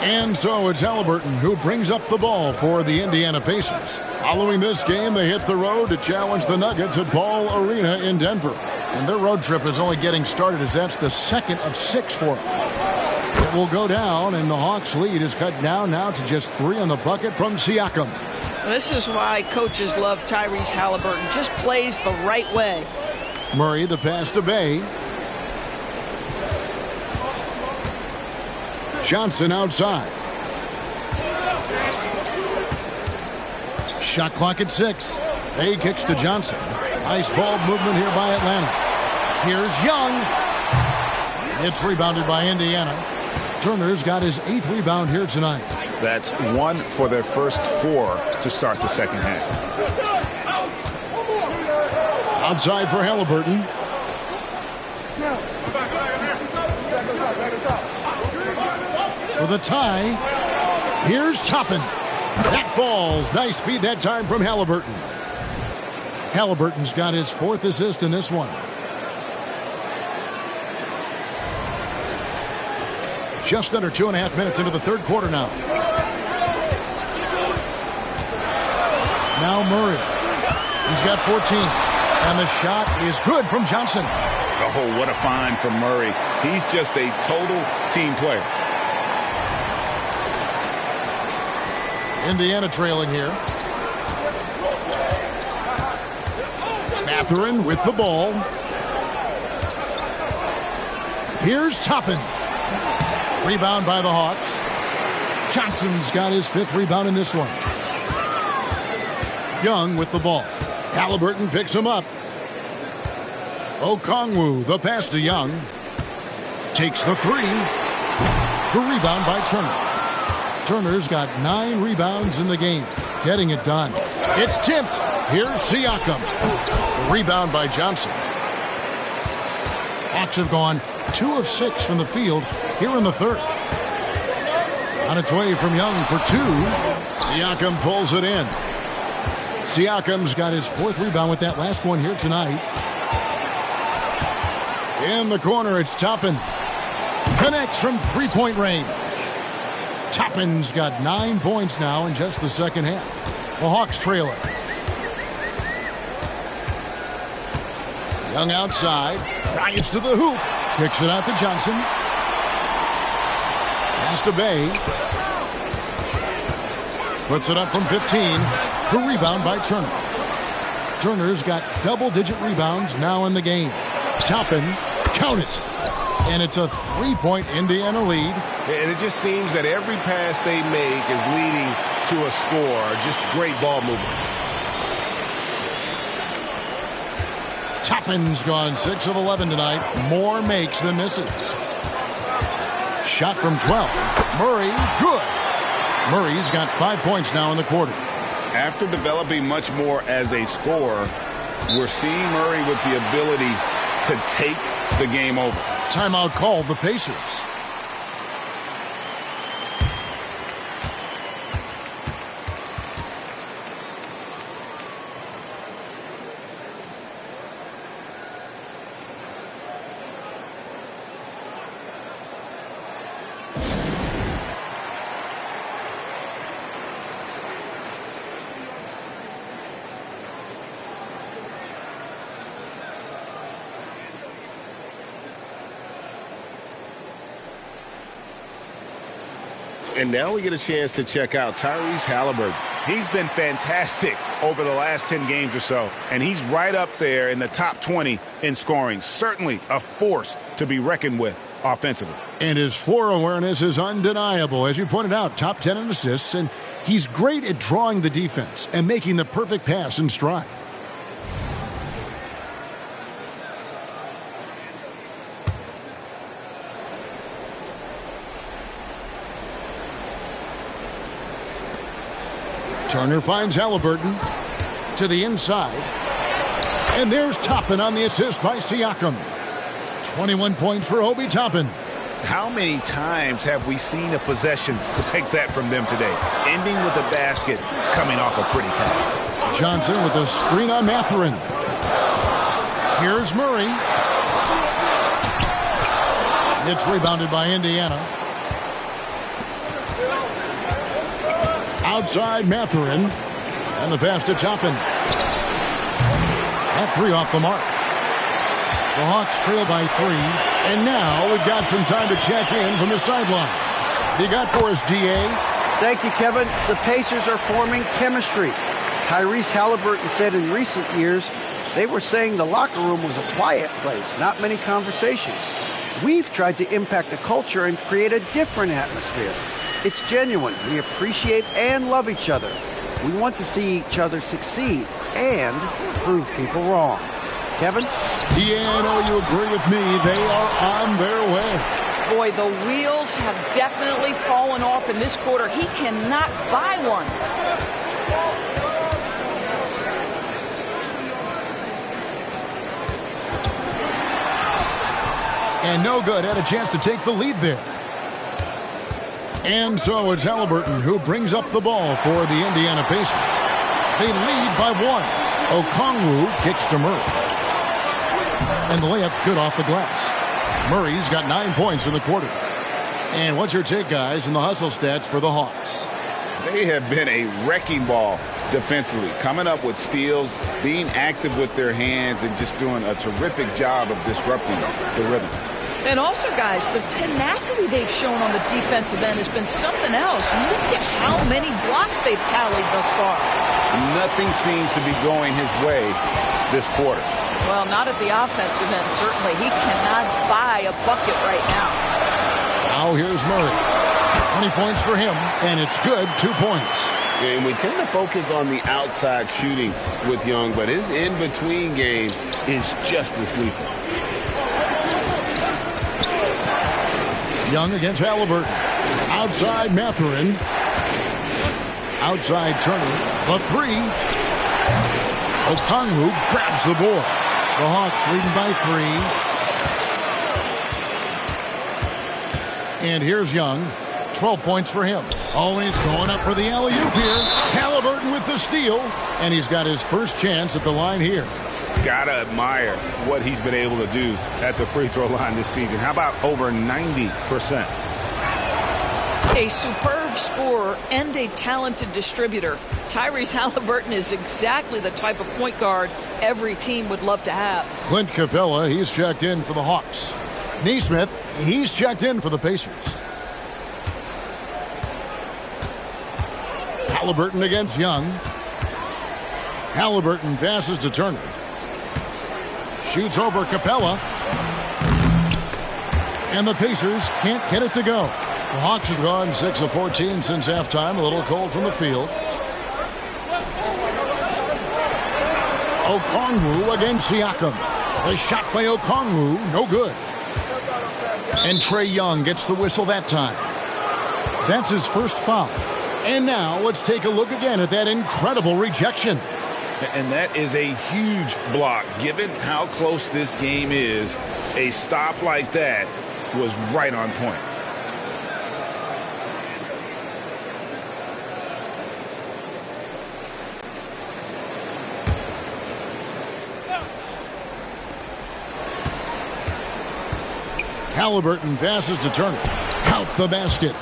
And so it's Halliburton who brings up the ball for the Indiana Pacers. Following this game, they hit the road to challenge the Nuggets at Ball Arena in Denver. And their road trip is only getting started as that's the second of 6 for them. It will go down, and the Hawks' lead is cut down now to just 3 on the bucket from Siakam. This is why coaches love Tyrese Halliburton. Just plays the right way. Murray, the pass to Bay. Johnson outside. Shot clock at 6. Bay kicks to Johnson. Nice ball movement here by Atlanta. Here's Young. It's rebounded by Indiana. Turner's got his 8th rebound here tonight. That's 1 for their first 4 to start the second half. Outside for Halliburton. For the tie, here's Toppin. That falls. Nice feed that time from Halliburton. Halliburton's got his 4th assist in this one. Just under 2.5 minutes into the third quarter now. Now Murray. He's got 14. And the shot is good from Johnson. Oh, what a find from Murray. He's just a total team player. Indiana trailing here. Mathurin with the ball. Here's Toppin. Rebound by the Hawks. Johnson's got his 5th rebound in this one. Young with the ball. Halliburton picks him up. Okongwu, the pass to Young. Takes the 3. The rebound by Turner. Turner's got 9 rebounds in the game. Getting it done. It's tipped. Here's Siakam. The rebound by Johnson. Hawks have gone 2 of 6 from the field here in the 3rd. On its way from Young for 2. Siakam pulls it in. Siakam's got his 4th rebound with that last one here tonight. In the corner, it's Toppin. Connects from 3-point range. Toppin's got 9 points now in just the second half. The Hawks trail it. Young outside. Drives to the hoop. Kicks it out to Johnson. Pass to Bay. Puts it up from 15. The rebound by Turner. Turner's got double-digit rebounds now in the game. Toppin, count it. And it's a 3-point Indiana lead. And it just seems that every pass they make is leading to a score. Just great ball movement. Toppin's gone 6 of 11 tonight. More makes than misses. Shot from 12. Murray, good. Murray's got 5 points now in the quarter. After developing much more as a scorer, we're seeing Murray with the ability to take the game over. Timeout called the Pacers. And now we get a chance to check out Tyrese Halliburton. He's been fantastic over the last 10 games or so, and he's right up there in the top 20 in scoring. Certainly a force to be reckoned with offensively. And his floor awareness is undeniable. As you pointed out, top 10 in assists, and he's great at drawing the defense and making the perfect pass in stride. Turner finds Halliburton to the inside. And there's Toppin on the assist by Siakam. 21 points for Obi Toppin. How many times have we seen a possession like that from them today? Ending with a basket, coming off a pretty pass. Johnson with a screen on Mathurin. Here's Murray. It's rebounded by Indiana. Outside Mathurin. And the pass to Toppin. That 3 off the mark. The Hawks trail by 3. And now we've got some time to check in from the sidelines. You got for us, D.A.? Thank you, Kevin. The Pacers are forming chemistry. Tyrese Halliburton said in recent years they were saying the locker room was a quiet place, not many conversations. We've tried to impact the culture and create a different atmosphere. It's genuine. We appreciate and love each other. We want to see each other succeed and prove people wrong. Kevin? Yeah, I know you agree with me. They are on their way. Boy, the wheels have definitely fallen off in this quarter. He cannot buy one. And no good. Had a chance to take the lead there. And so it's Halliburton who brings up the ball for the Indiana Pacers. They lead by 1. Okongwu kicks to Murray. And the layup's good off the glass. Murray's got 9 points in the quarter. And what's your take, guys, in the hustle stats for the Hawks? They have been a wrecking ball defensively, coming up with steals, being active with their hands, and just doing a terrific job of disrupting the rhythm. And also, guys, the tenacity they've shown on the defensive end has been something else. Look at how many blocks they've tallied thus far. Nothing seems to be going his way this quarter. Well, not at the offensive end, certainly. He cannot buy a bucket right now. Now here's Murray. 20 points for him, and it's good, 2 points. And we tend to focus on the outside shooting with Young, but his in-between game is just as lethal. Young against Halliburton. Outside Mathurin. Outside Turner. The three. Okongwu grabs the board. The Hawks leading by 3. And here's Young. 12 points for him. Always going up for the alley-oop here. Halliburton with the steal. And he's got his first chance at the line here. Gotta admire what he's been able to do at the free throw line this season. How about over 90%? A superb scorer and a talented distributor. Tyrese Halliburton is exactly the type of point guard every team would love to have. Clint Capella, he's checked in for the Hawks. Nesmith, he's checked in for the Pacers. Halliburton against Young. Halliburton passes to Turner. Shoots over Capella. And the Pacers can't get it to go. The Hawks have gone 6 of 14 since halftime. A little cold from the field. Okongwu against Siakam. The shot by Okongwu, no good. And Trae Young gets the whistle that time. That's his first foul. And now let's take a look again at that incredible rejection. And that is a huge block. Given how close this game is, a stop like that was right on point. Halliburton passes to Turner. Count the basket.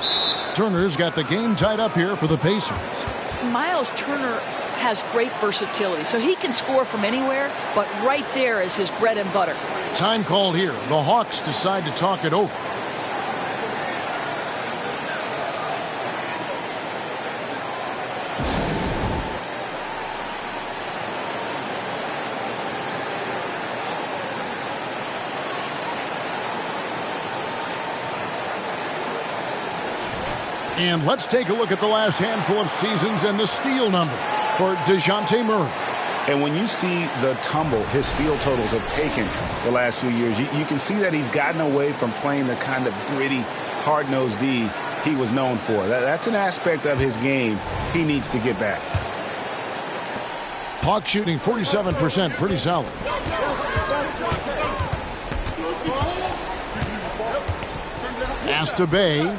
Turner's got the game tied up here for the Pacers. Miles Turner has great versatility, so he can score from anywhere, but right there is his bread and butter. Time called here. The Hawks decide to talk it over. And let's take a look at the last handful of seasons and the steal numbers for DeJounte Murray. And when you see the tumble his steal totals have taken the last few years, you can see that he's gotten away from playing the kind of gritty, hard-nosed D he was known for. That's an aspect of his game he needs to get back. Hawks shooting 47%, pretty solid. Pass to Bay.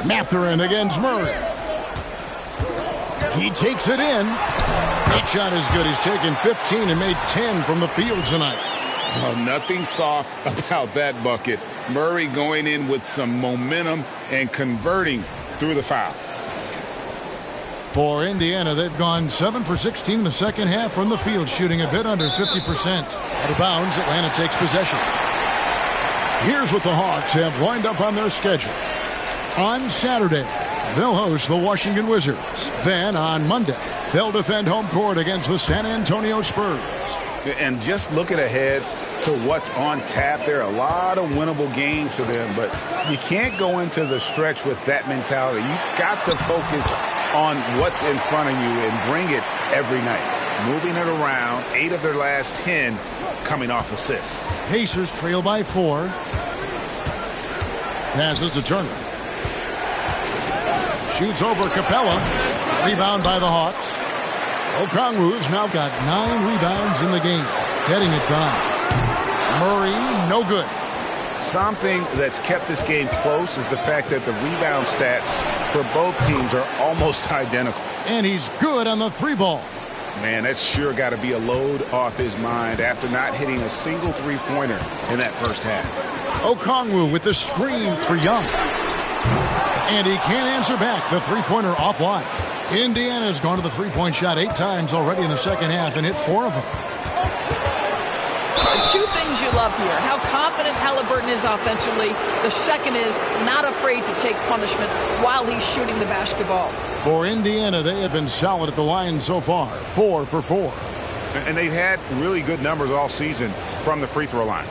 Mathurin against Murray. He takes it in. That shot is good. He's taken 15 and made 10 from the field tonight. Oh, nothing soft about that bucket. Murray going in with some momentum and converting through the foul. For Indiana, they've gone 7 for 16 in the second half from the field, shooting a bit under 50%. Out of bounds, Atlanta takes possession. Here's what the Hawks have lined up on their schedule. On Saturday, they'll host the Washington Wizards. Then on Monday, they'll defend home court against the San Antonio Spurs. And just looking ahead to what's on tap, there are a lot of winnable games for them, but you can't go into the stretch with that mentality. You've got to focus on what's in front of you and bring it every night. Moving it around, 8 of their last 10 coming off assists. Pacers trail by 4. Passes to Turner. Shoots over Capella. Rebound by the Hawks. Okongwu's now got 9 rebounds in the game. Getting it done. Murray, no good. Something that's kept this game close is the fact that the rebound stats for both teams are almost identical. And he's good on the 3-ball. Man, that's sure got to be a load off his mind after not hitting a single three-pointer in that first half. Okongwu with the screen for Young. And he can't answer back. The three-pointer offline. Indiana's gone to the three-point shot 8 times already in the second half and hit 4 of them. 2 things you love here. How confident Halliburton is offensively. The second is not afraid to take punishment while he's shooting the basketball. For Indiana, they have been solid at the line so far. 4 for 4. And they've had really good numbers all season from the free throw line.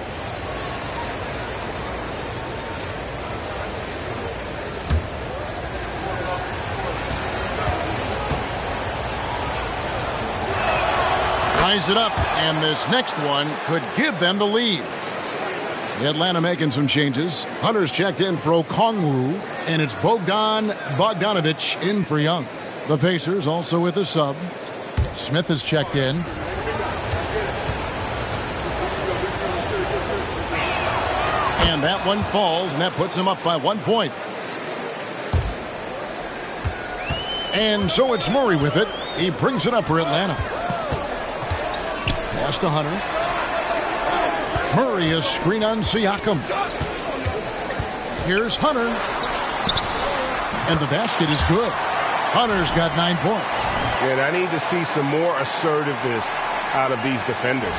Ties it up, and this next one could give them the lead. Atlanta making some changes. Hunter's checked in for Okongwu, and it's Bogdan Bogdanovic in for Young. The Pacers also with a sub. Smith has checked in. And that one falls, and that puts him up by 1 point. And so it's Murray with it. He brings it up for Atlanta. Pass to Hunter. Murray is screen on Siakam. Here's Hunter. And the basket is good. Hunter's got 9 points. And I need to see some more assertiveness out of these defenders.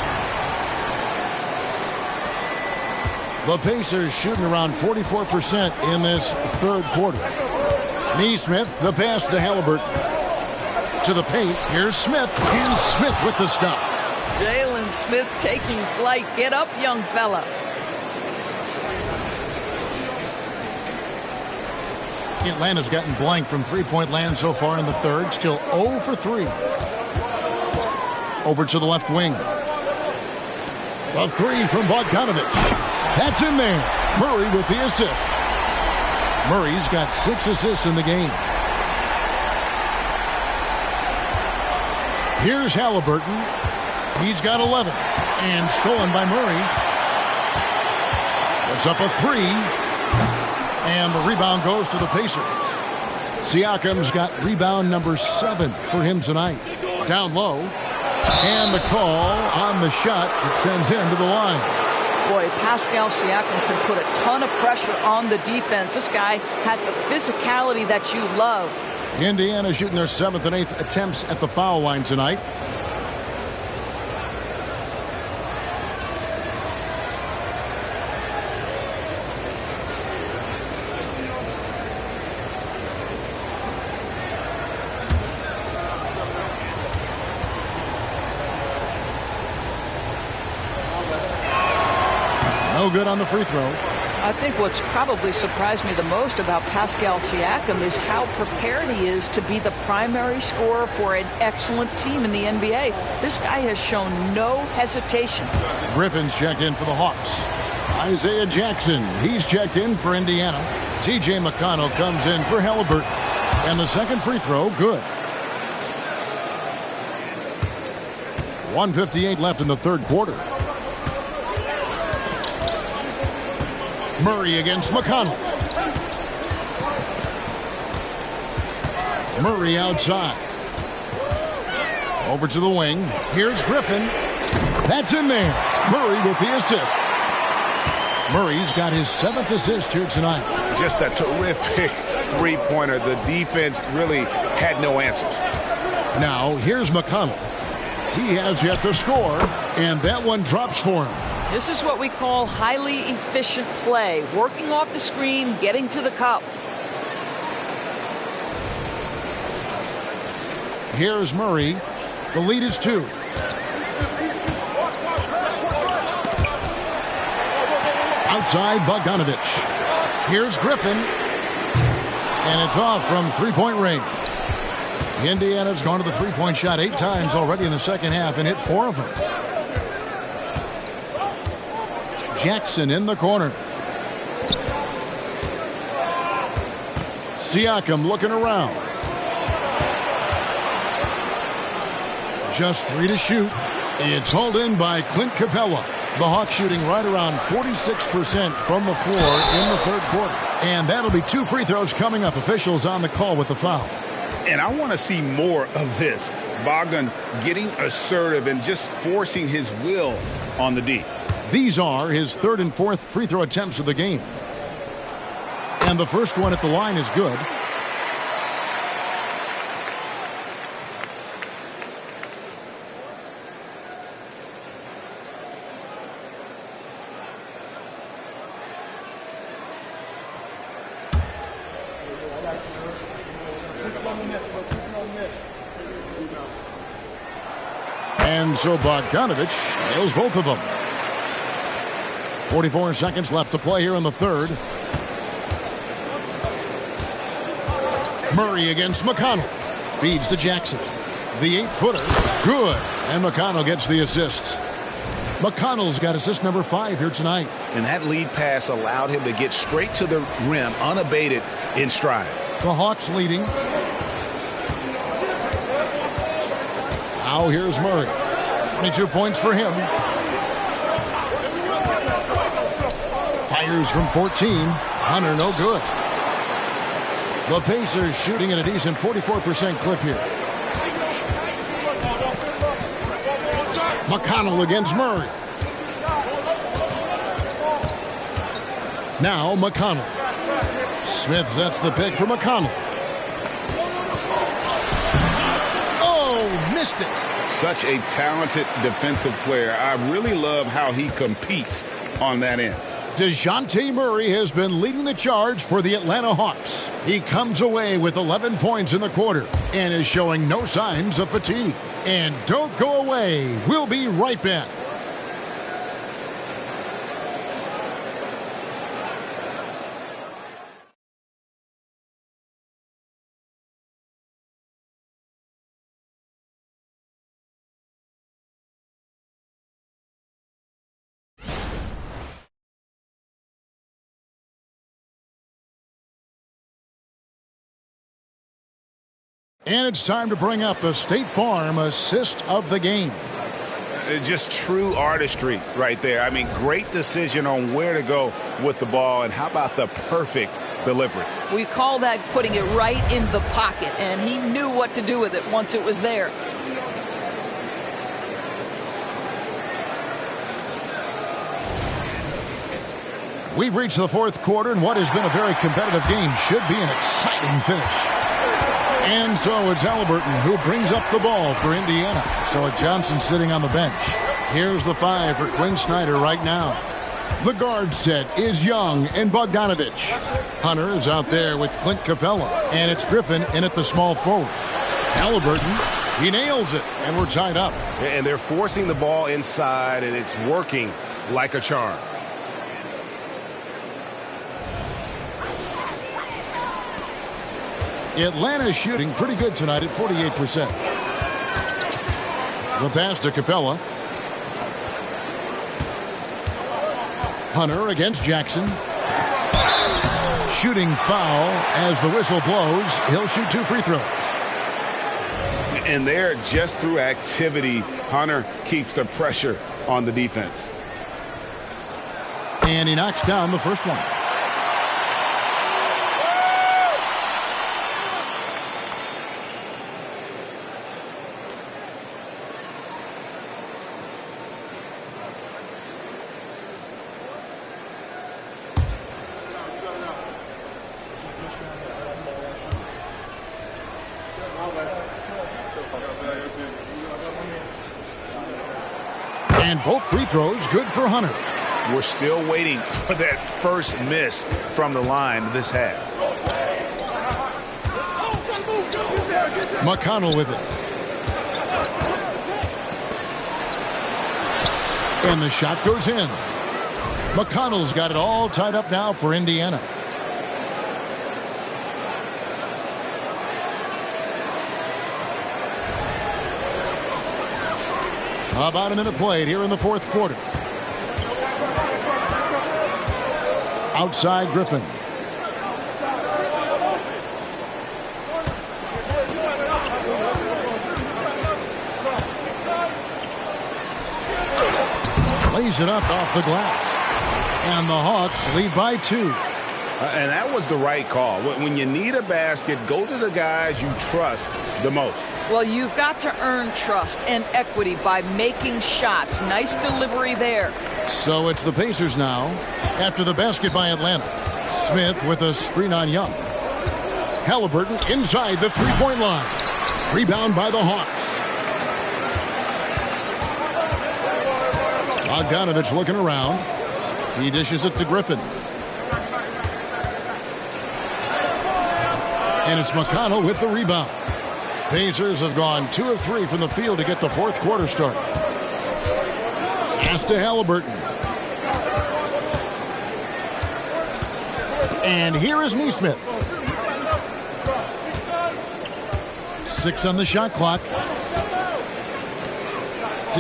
The Pacers shooting around 44% in this third quarter. Nesmith, the pass to Halliburton. To the paint. Here's Smith. And Smith with the stuff. Jalen Smith taking flight. Get up, young fella. Atlanta's gotten blank from three-point land so far in the third. Still 0 for 3. Over to the left wing. The three from Bogdanovic. That's in there. Murray with the assist. Murray's got 6 assists in the game. Here's Halliburton. He's got 11. And stolen by Murray. Puts up a 3. And the rebound goes to the Pacers. Siakam's got rebound number 7 for him tonight. Down low. And the call on the shot that sends him to the line. Boy, Pascal Siakam can put a ton of pressure on the defense. This guy has a physicality that you love. Indiana shooting their 7th and 8th attempts at the foul line tonight. No good on the free throw. I think what's probably surprised me the most about Pascal Siakam is how prepared he is to be the primary scorer for an excellent team in the NBA. This guy has shown no hesitation. Griffin's checked in for the Hawks. Isaiah Jackson, he's checked in for Indiana. T.J. McConnell comes in for Halliburton. And the second free throw, good. 1:58 left in the third quarter. Murray against McConnell. Murray outside. Over to the wing. Here's Griffin. That's in there. Murray with the assist. Murray's got his 7th assist here tonight. Just a terrific three-pointer. The defense really had no answers. Now, here's McConnell. He has yet to score, and that one drops for him. This is what we call highly efficient play. Working off the screen, getting to the cup. Here's Murray. The lead is 2. Outside Bogdanovic. Here's Griffin. And it's off from three-point range. Indiana's gone to the three-point shot 8 times already in the second half and hit 4 of them. Jackson in the corner. Siakam looking around. Just 3 to shoot. It's hauled in by Clint Capella. The Hawks shooting right around 46% from the floor in the third quarter. And that'll be 2 free throws coming up. Officials on the call with the foul. And I want to see more of this. Bogdan getting assertive and just forcing his will on the D. These are his 3rd and 4th free throw attempts of the game. And the first one at the line is good. And so Bogdanovic nails both of them. 44 seconds left to play here in the third. Murray against McConnell. Feeds to Jackson. The 8-footer. Good. And McConnell gets the assist. McConnell's got assist number 5 here tonight. And that lead pass allowed him to get straight to the rim unabated in stride. The Hawks leading. Now here's Murray. 22 points for him. Fires from 14. Hunter, no good. The Pacers shooting at a decent 44% clip here. McConnell against Murray. Now McConnell. Smith sets the pick for McConnell. Oh, missed it. Such a talented defensive player. I really love how he competes on that end. DeJounte Murray has been leading the charge for the Atlanta Hawks. He comes away with 11 points in the quarter and is showing no signs of fatigue. And don't go away. We'll be right back. And it's time to bring up the State Farm assist of the game. Just true artistry right there. I mean, great decision on where to go with the ball, and how about the perfect delivery? We call that putting it right in the pocket, and he knew what to do with it once it was there. We've reached the fourth quarter, and what has been a very competitive game should be an exciting finish. And so it's Halliburton who brings up the ball for Indiana. So it's Johnson sitting on the bench. Here's the 5 for Quinn Snyder right now. The guard set is Young and Bogdanovich. Hunter is out there with Clint Capella. And it's Griffin in at the small forward. Halliburton, he nails it, and we're tied up. And they're forcing the ball inside, and it's working like a charm. Atlanta's shooting pretty good tonight at 48%. The pass to Capella. Hunter against Jackson. Shooting foul as the whistle blows. He'll shoot 2 free throws. And there, just through activity, Hunter keeps the pressure on the defense. And he knocks down the first one. And both free throws good for Hunter. We're still waiting for that first miss from the line this half. McConnell with it. And the shot goes in. McConnell's got it all tied up now for Indiana. About a minute played here in the fourth quarter. Outside Griffin. Lays it up off the glass. And the Hawks lead by 2. And that was the right call. When you need a basket, go to the guys you trust the most. Well, you've got to earn trust and equity by making shots. Nice delivery there. So it's the Pacers now after the basket by Atlanta. Smith with a screen on Young. Halliburton inside the three-point line. Rebound by the Hawks. Bogdanovich looking around. He dishes it to Griffin. And it's McConnell with the rebound. Pacers have gone 2 of 3 from the field to get the fourth quarter started. Pass to Halliburton. And here is Nesmith. 6 on the shot clock.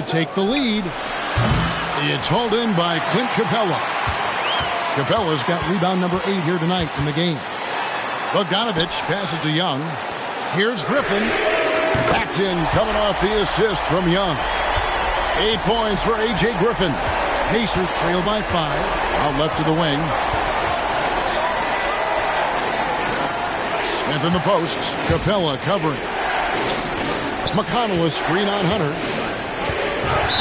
to take the lead. It's hauled in by Clint Capella. Capella's got rebound number 8 here tonight in the game. Bogdanovich passes to Young. Here's Griffin. That's in, coming off the assist from Young. 8 points for A.J. Griffin. Pacers trail by 5. Out left to the wing. Smith in the post. Capella covering. McConnell a screen on Hunter.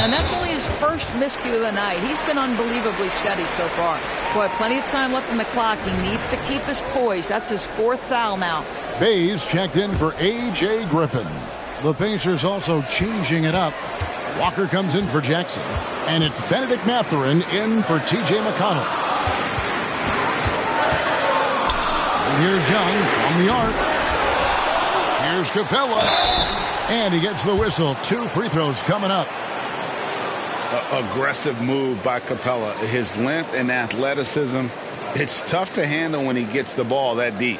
And that's only his first miscue of the night. He's been unbelievably steady so far. Boy, plenty of time left on the clock. He needs to keep his poise. That's his 4th foul now. Bays checked in for A.J. Griffin. The Pacers also changing it up. Walker comes in for Jackson. And it's Benedict Mathurin in for T.J. McConnell. And here's Young from the arc. Here's Capella. And he gets the whistle. 2 free throws coming up. Aggressive move by Capella. His length and athleticism, it's tough to handle when he gets the ball that deep.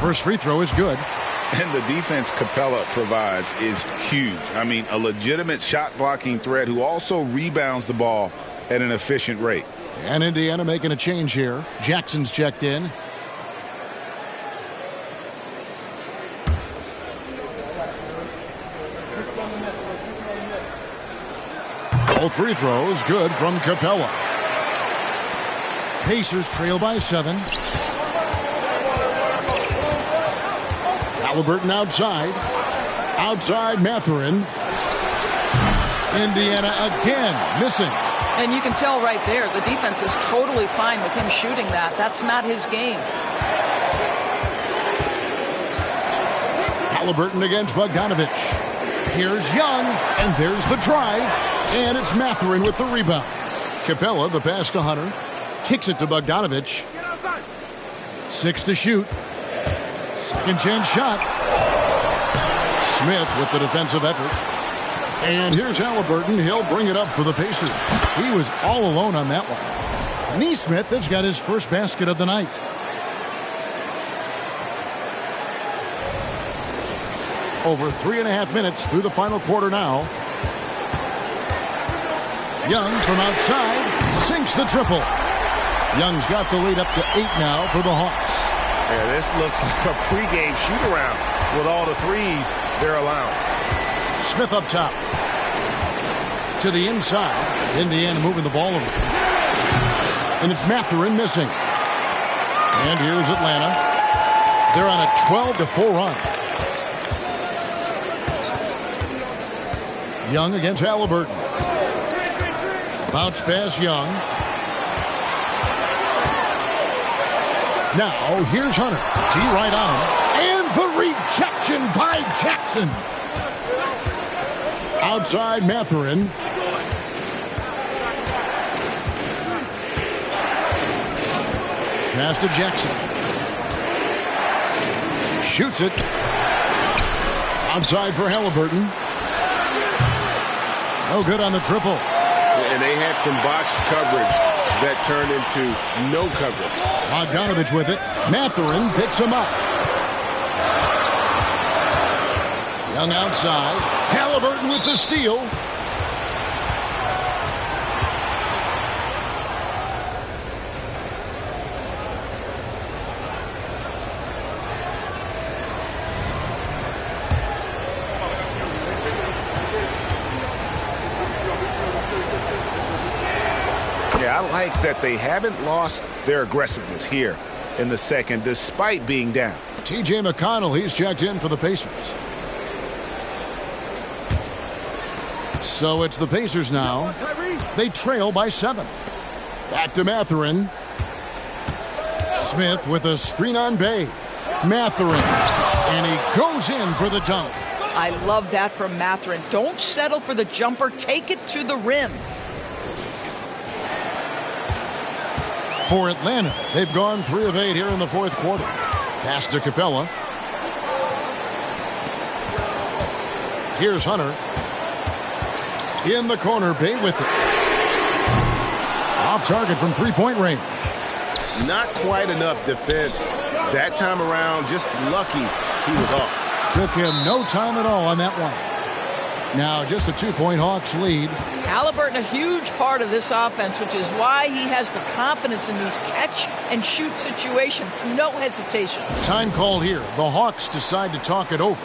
First free throw is good. And the defense Capella provides is huge. I mean, a legitimate shot blocking threat who also rebounds the ball at an efficient rate. And Indiana making a change here. Jackson's checked in. All free throws good from Capella. Pacers trail by 7. Halliburton outside. Outside Mathurin. Indiana again missing. And you can tell right there the defense is totally fine with him shooting that. That's not his game. Halliburton against Bogdanovich. Here's Young, and there's the drive. And it's Mathurin with the rebound. Capella, the pass to Hunter. Kicks it to Bogdanovich. 6 to shoot. Second chance shot. Smith with the defensive effort. And here's Halliburton. He'll bring it up for the Pacers. He was all alone on that one. Nesmith has got his first basket of the night. Over 3.5 minutes through the final quarter now. Young from outside sinks the triple. Young's got the lead up to 8 now for the Hawks. Yeah, this looks like a pregame shoot-around with all the threes they're allowing. Smith up top. To the inside. Indiana moving the ball over. And it's Mathurin missing. And here's Atlanta. They're on a 12-4 run. Young against Halliburton. Bounce pass Young. Now, here's Hunter. T right on him. And the rejection by Jackson. Outside Mathurin. Pass to Jackson. Shoots it. Outside for Halliburton. No good on the triple. And they had some botched coverage that turned into no coverage. Bogdanovich with it. Mathurin picks him up. Young outside. Halliburton with the steal. I like that they haven't lost their aggressiveness here in the second despite being down. T.J. McConnell, he's checked in for the Pacers. So it's the Pacers now. They trail by 7. Back to Mathurin. Smith with a screen on Bay. Mathurin. And he goes in for the dunk. I love that from Mathurin. Don't settle for the jumper. Take it to the rim. For Atlanta, they've gone 3 of 8 here in the fourth quarter. Pass to Capella. Here's Hunter. In the corner, Bay with it. Off target from three-point range. Not quite enough defense that time around. Just lucky he was off. Took him no time at all on that one. Now just a 2-point Hawks lead. Halliburton, a huge part of this offense, which is why he has the confidence in these catch-and-shoot situations. No hesitation. Time called here. The Hawks decide to talk it over.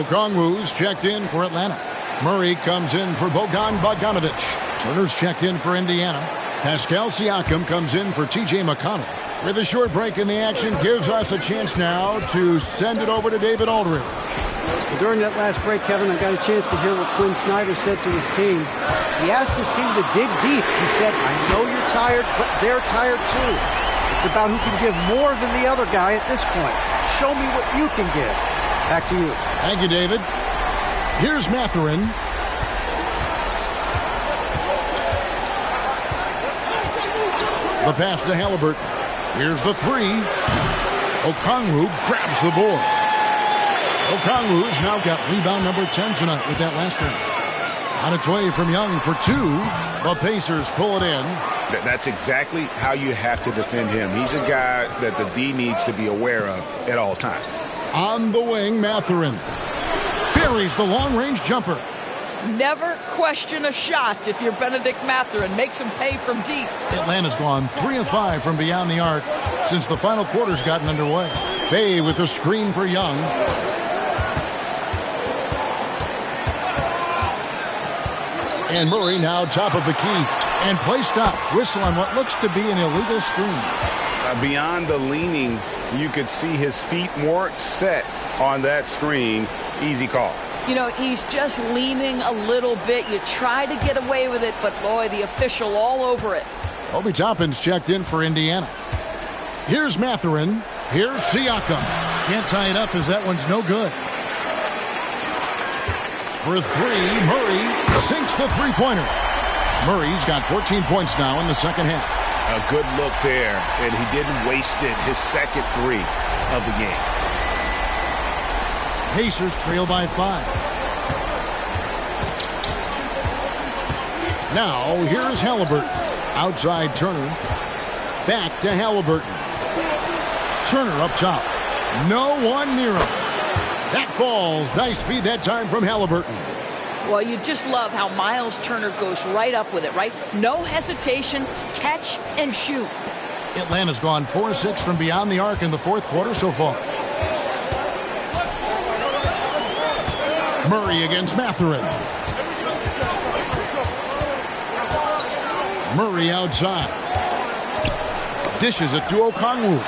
Okongwu's checked in for Atlanta. Murray comes in for Bojan Bogdanovic. Turner's checked in for Indiana. Pascal Siakam comes in for T.J. McConnell. With a short break in the action, gives us a chance now to send it over to David Aldridge. Well, during that last break, Kevin, I got a chance to hear what Quinn Snyder said to his team. He asked his team to dig deep. He said, I know you're tired, but they're tired too. It's about who can give more than the other guy at this point. Show me what you can give. Back to you. Thank you, David. Here's Mathurin. The pass to Halliburton. Here's the three. Okongwu grabs the board. Okongwu's now got rebound number 10 tonight with that last one. On its way from Young for 2. The Pacers pull it in. That's exactly how you have to defend him. He's a guy that the D needs to be aware of at all times. On the wing, Mathurin buries the long-range jumper. Never question a shot if you're Benedict Mathurin. Makes him pay from deep. Atlanta's gone 3 of 5 from beyond the arc since the final quarter's gotten underway. Bay with the screen for Young. And Murray now top of the key. And play stops. Whistle on what looks to be an illegal screen. Beyond the leaning, you could see his feet weren't set on that screen. Easy call. You know, he's just leaning a little bit. You try to get away with it, but boy, the official all over it. Obi Toppin's checked in for Indiana. Here's Mathurin. Here's Siakam. Can't tie it up as that one's no good. For 3, Murray sinks the three-pointer. Murray's got 14 points now in the second half. A good look there, and he didn't waste it. His second 3 of the game. Pacers trail by 5. Now, here's Halliburton. Outside Turner. Back to Halliburton. Turner up top. No one near him. That falls. Nice feed that time from Halliburton. Well, you just love how Miles Turner goes right up with it, right? No hesitation, catch and shoot. Atlanta's gone 4-6 from beyond the arc in the fourth quarter so far. Murray against Mathurin. Murray outside. Dishes it to Okongwu.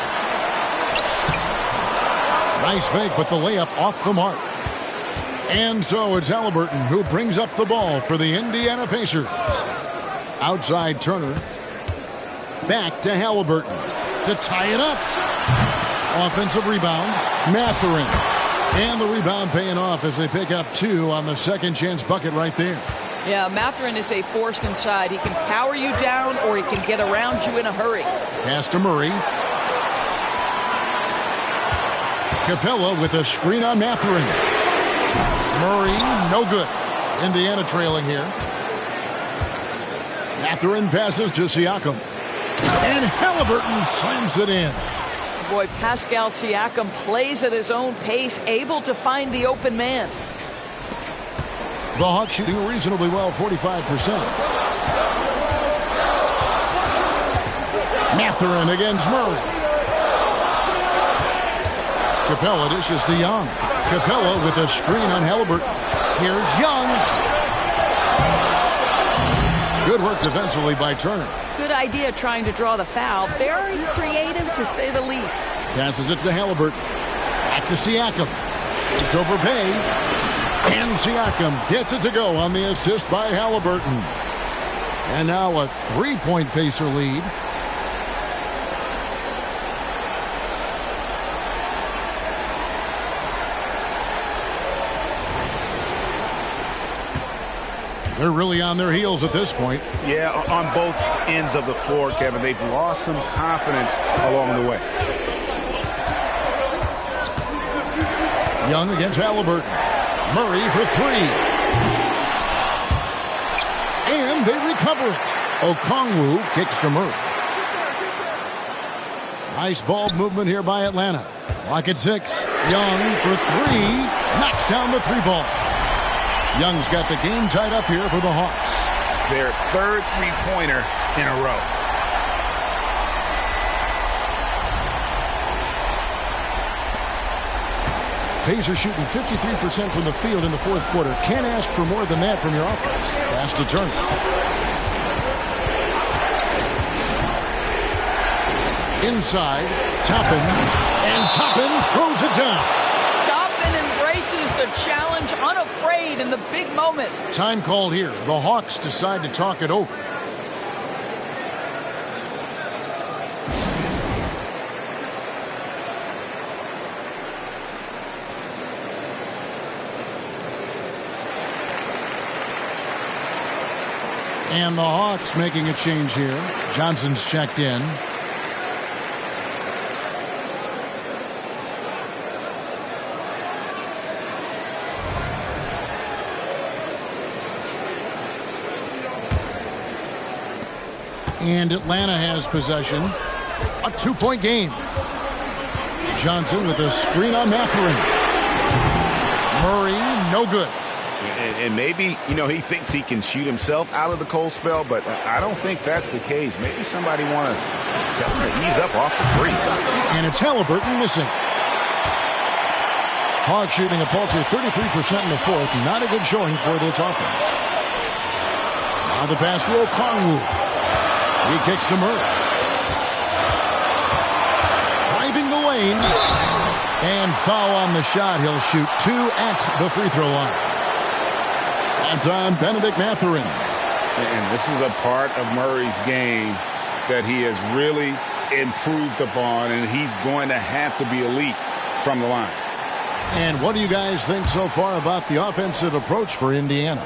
Nice fake, but the layup off the mark. And so it's Halliburton who brings up the ball for the Indiana Pacers. Outside Turner. Back to Halliburton to tie it up. Offensive rebound. Mathurin. And the rebound paying off as they pick up 2 on the second chance bucket right there. Yeah, Mathurin is a force inside. He can power you down or he can get around you in a hurry. Pass to Murray. Capella with a screen on Mathurin. Murray, no good. Indiana trailing here. Mathurin passes to Siakam. And Halliburton slams it in. Boy, Pascal Siakam plays at his own pace, able to find the open man. The Hawks shooting reasonably well, 45%. Mathurin against Murray. Capella dishes to Young. Capella with a screen on Halliburton. Here's Young. Good work defensively by Turner. Good idea trying to draw the foul. Very creative, to say the least. Passes it to Halliburton. Back to Siakam. It's over Bay. And Siakam gets it to go on the assist by Halliburton. And now a 3-point Pacer lead. They're really on their heels at this point. Yeah, on both ends of the floor, Kevin. They've lost some confidence along the way. Young against Halliburton. Murray for three. And they recover it. Okongwu kicks to Murray. Nice ball movement here by Atlanta. Clock at 6. Young for three. Knocks down the three ball. Young's got the game tied up here for the Hawks. Their third three-pointer in a row. Pacers shooting 53% from the field in the fourth quarter. Can't ask for more than that from your offense. Pass to Turner. Inside, Toppin. And Toppin throws it down. Toppin embraces the challenge unafraid in the big moment. Time called here. The Hawks decide to talk it over. And the Hawks making a change here. Johnson's checked in. And Atlanta has possession. A 2-point game. Johnson with a screen on Mathurin. Murray, no good. And maybe, he thinks he can shoot himself out of the cold spell, but I don't think that's the case. Maybe somebody want to tell him to ease up off the three. And it's Halliburton missing. Hawks shooting a paltry 33% in the fourth. Not a good showing for this offense. Now the pass to Okongwu. He kicks to Murray. Driving the lane. And foul on the shot. He'll shoot 2 at the free throw line. That's on Bennedict Mathurin. And this is a part of Murray's game that he has really improved upon, and he's going to have to be elite from the line. And what do you guys think so far about the offensive approach for Indiana?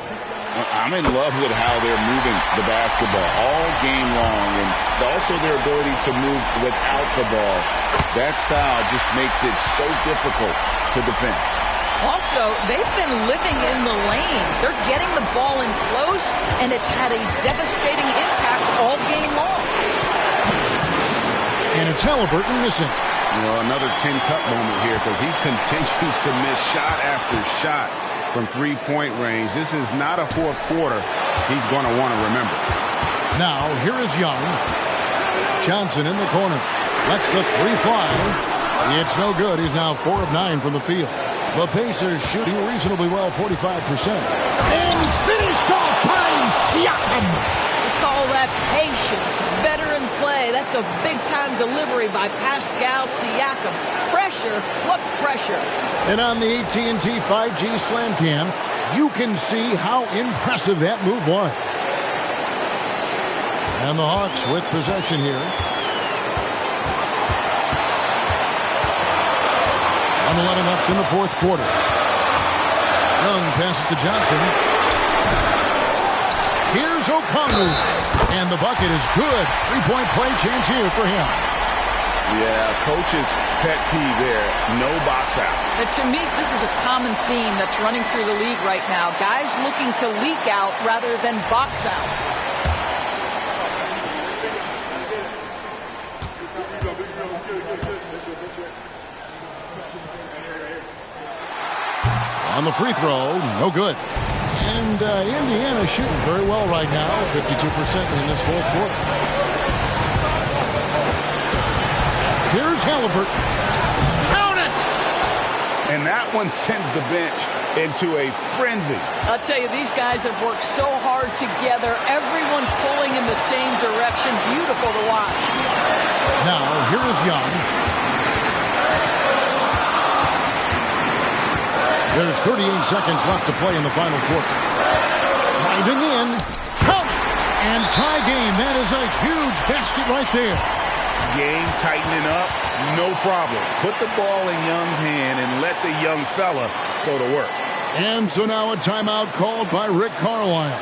I'm in love with how they're moving the basketball all game long, and also their ability to move without the ball. That style just makes it so difficult to defend. Also, they've been living in the lane. They're getting the ball in close, and it's had a devastating impact all game long. And it's Halliburton missing. Another 10-cut moment here because he continues to miss shot after shot from three-point range. This is not a fourth quarter he's going to want to remember. Now, here is Young. Johnson in the corner. Lets the three fly. It's no good. He's now 4 of 9 from the field. The Pacers shooting reasonably well, 45%. And finished off by Siakam. We call that patience. Veteran play. That's a big-time delivery by Pascal Siakam. Pressure. What pressure? And on the AT&T 5G Slam Cam, you can see how impressive that move was. And the Hawks with possession here. 1:11 left in the fourth quarter. Young passes to Johnson. Here's Okongwu. And the bucket is good. 3-point play chance here for him. Yeah, coach's pet peeve there. No box out. But to me, this is a common theme that's running through the league right now. Guys looking to leak out rather than box out. On the free throw, no good. And Indiana shooting very well right now, 52% in this fourth quarter. Here's Halliburton. Count it! And that one sends the bench into a frenzy. I'll tell you, these guys have worked so hard together. Everyone pulling in the same direction. Beautiful to watch. Now, here is Young. There's 38 seconds left to play in the final quarter. Driving in. Count it! And tie game. That is a huge basket right there. Game tightening up, no problem. Put the ball in Young's hand and let the young fella go to work. And so now a timeout called by Rick Carlisle.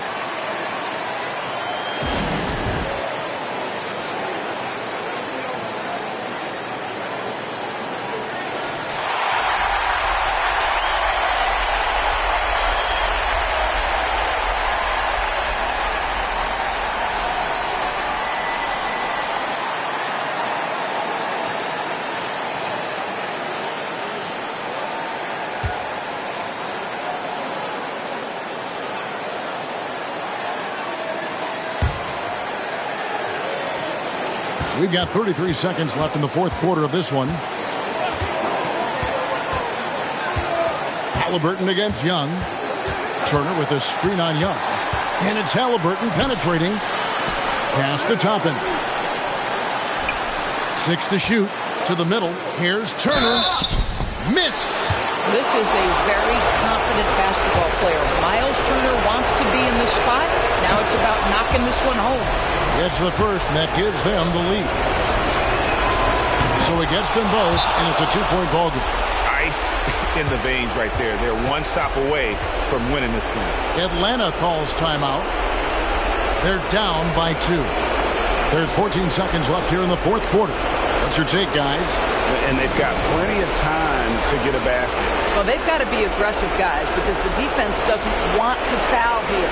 We've got 33 seconds left in the fourth quarter of this one. Halliburton against Young. Turner with a screen on Young. And it's Halliburton penetrating. Pass to Toppin. 6 to shoot. To the middle. Here's Turner. Missed. This is a very confident basketball player. Miles Turner wants to be in this spot. Now it's about knocking this one home. It's the first, and that gives them the lead. So he gets them both, and it's a 2-point ball game. Ice in the veins right there. They're one stop away from winning this thing. Atlanta calls timeout. They're down by 2. There's 14 seconds left here in the fourth quarter. What's your take, guys? And they've got plenty of time to get a basket. Well, they've got to be aggressive, guys, because the defense doesn't want to foul here.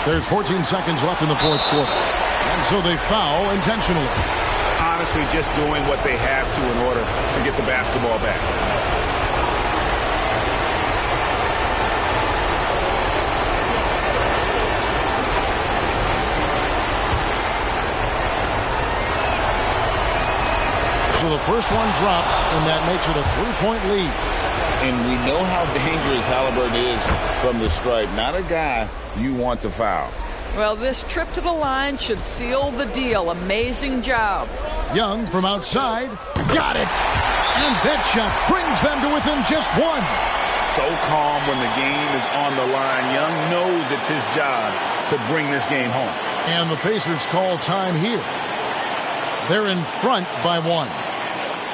There's 14 seconds left in the fourth quarter. And so they foul intentionally. Honestly, just doing what they have to in order to get the basketball back. So the first one drops, and that makes it a 3-point lead. And we know how dangerous Halliburton is from the stripe. Not a guy you want to foul. Well, this trip to the line should seal the deal. Amazing job. Young from outside. Got it. And that shot brings them to within just 1. So calm when the game is on the line. Young knows it's his job to bring this game home. And the Pacers call time here. They're in front by 1.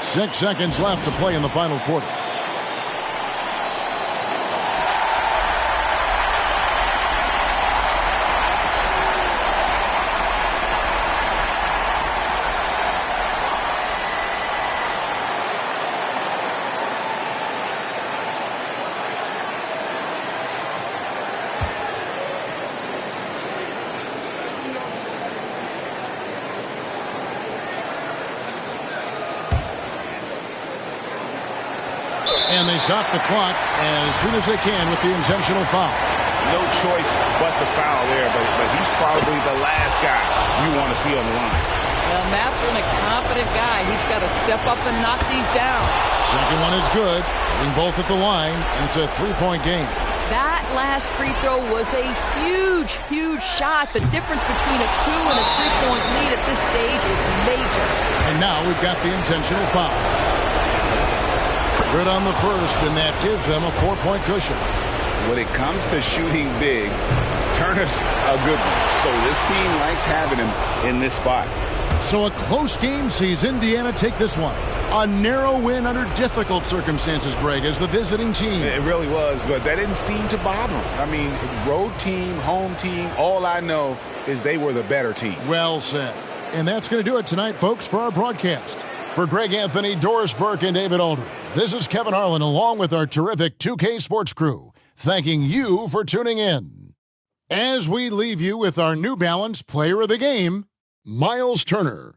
6 seconds left to play in the final quarter. And they stop the clock as soon as they can with the intentional foul. No choice but to foul there, but he's probably the last guy you want to see on the line. Well, Mathurin, a competent guy. He's got to step up and knock these down. Second one is good. Hitting both at the line, and it's a 3-point game. That last free throw was a huge, huge shot. The difference between a 2 and a 3-point lead at this stage is major. And now we've got the intentional foul. Good on the first, and that gives them a 4-point cushion. When it comes to shooting bigs, Turner's a good one. So this team likes having him in this spot. So a close game sees Indiana take this one. A narrow win under difficult circumstances, Greg, as the visiting team. It really was, but that didn't seem to bother him. I mean, road team, home team, all I know is they were the better team. Well said. And that's going to do it tonight, folks, for our broadcast. For Greg Anthony, Doris Burke, and David Aldridge, this is Kevin Harlan along with our terrific 2K Sports crew, thanking you for tuning in. As we leave you with our New Balance Player of the Game, Miles Turner.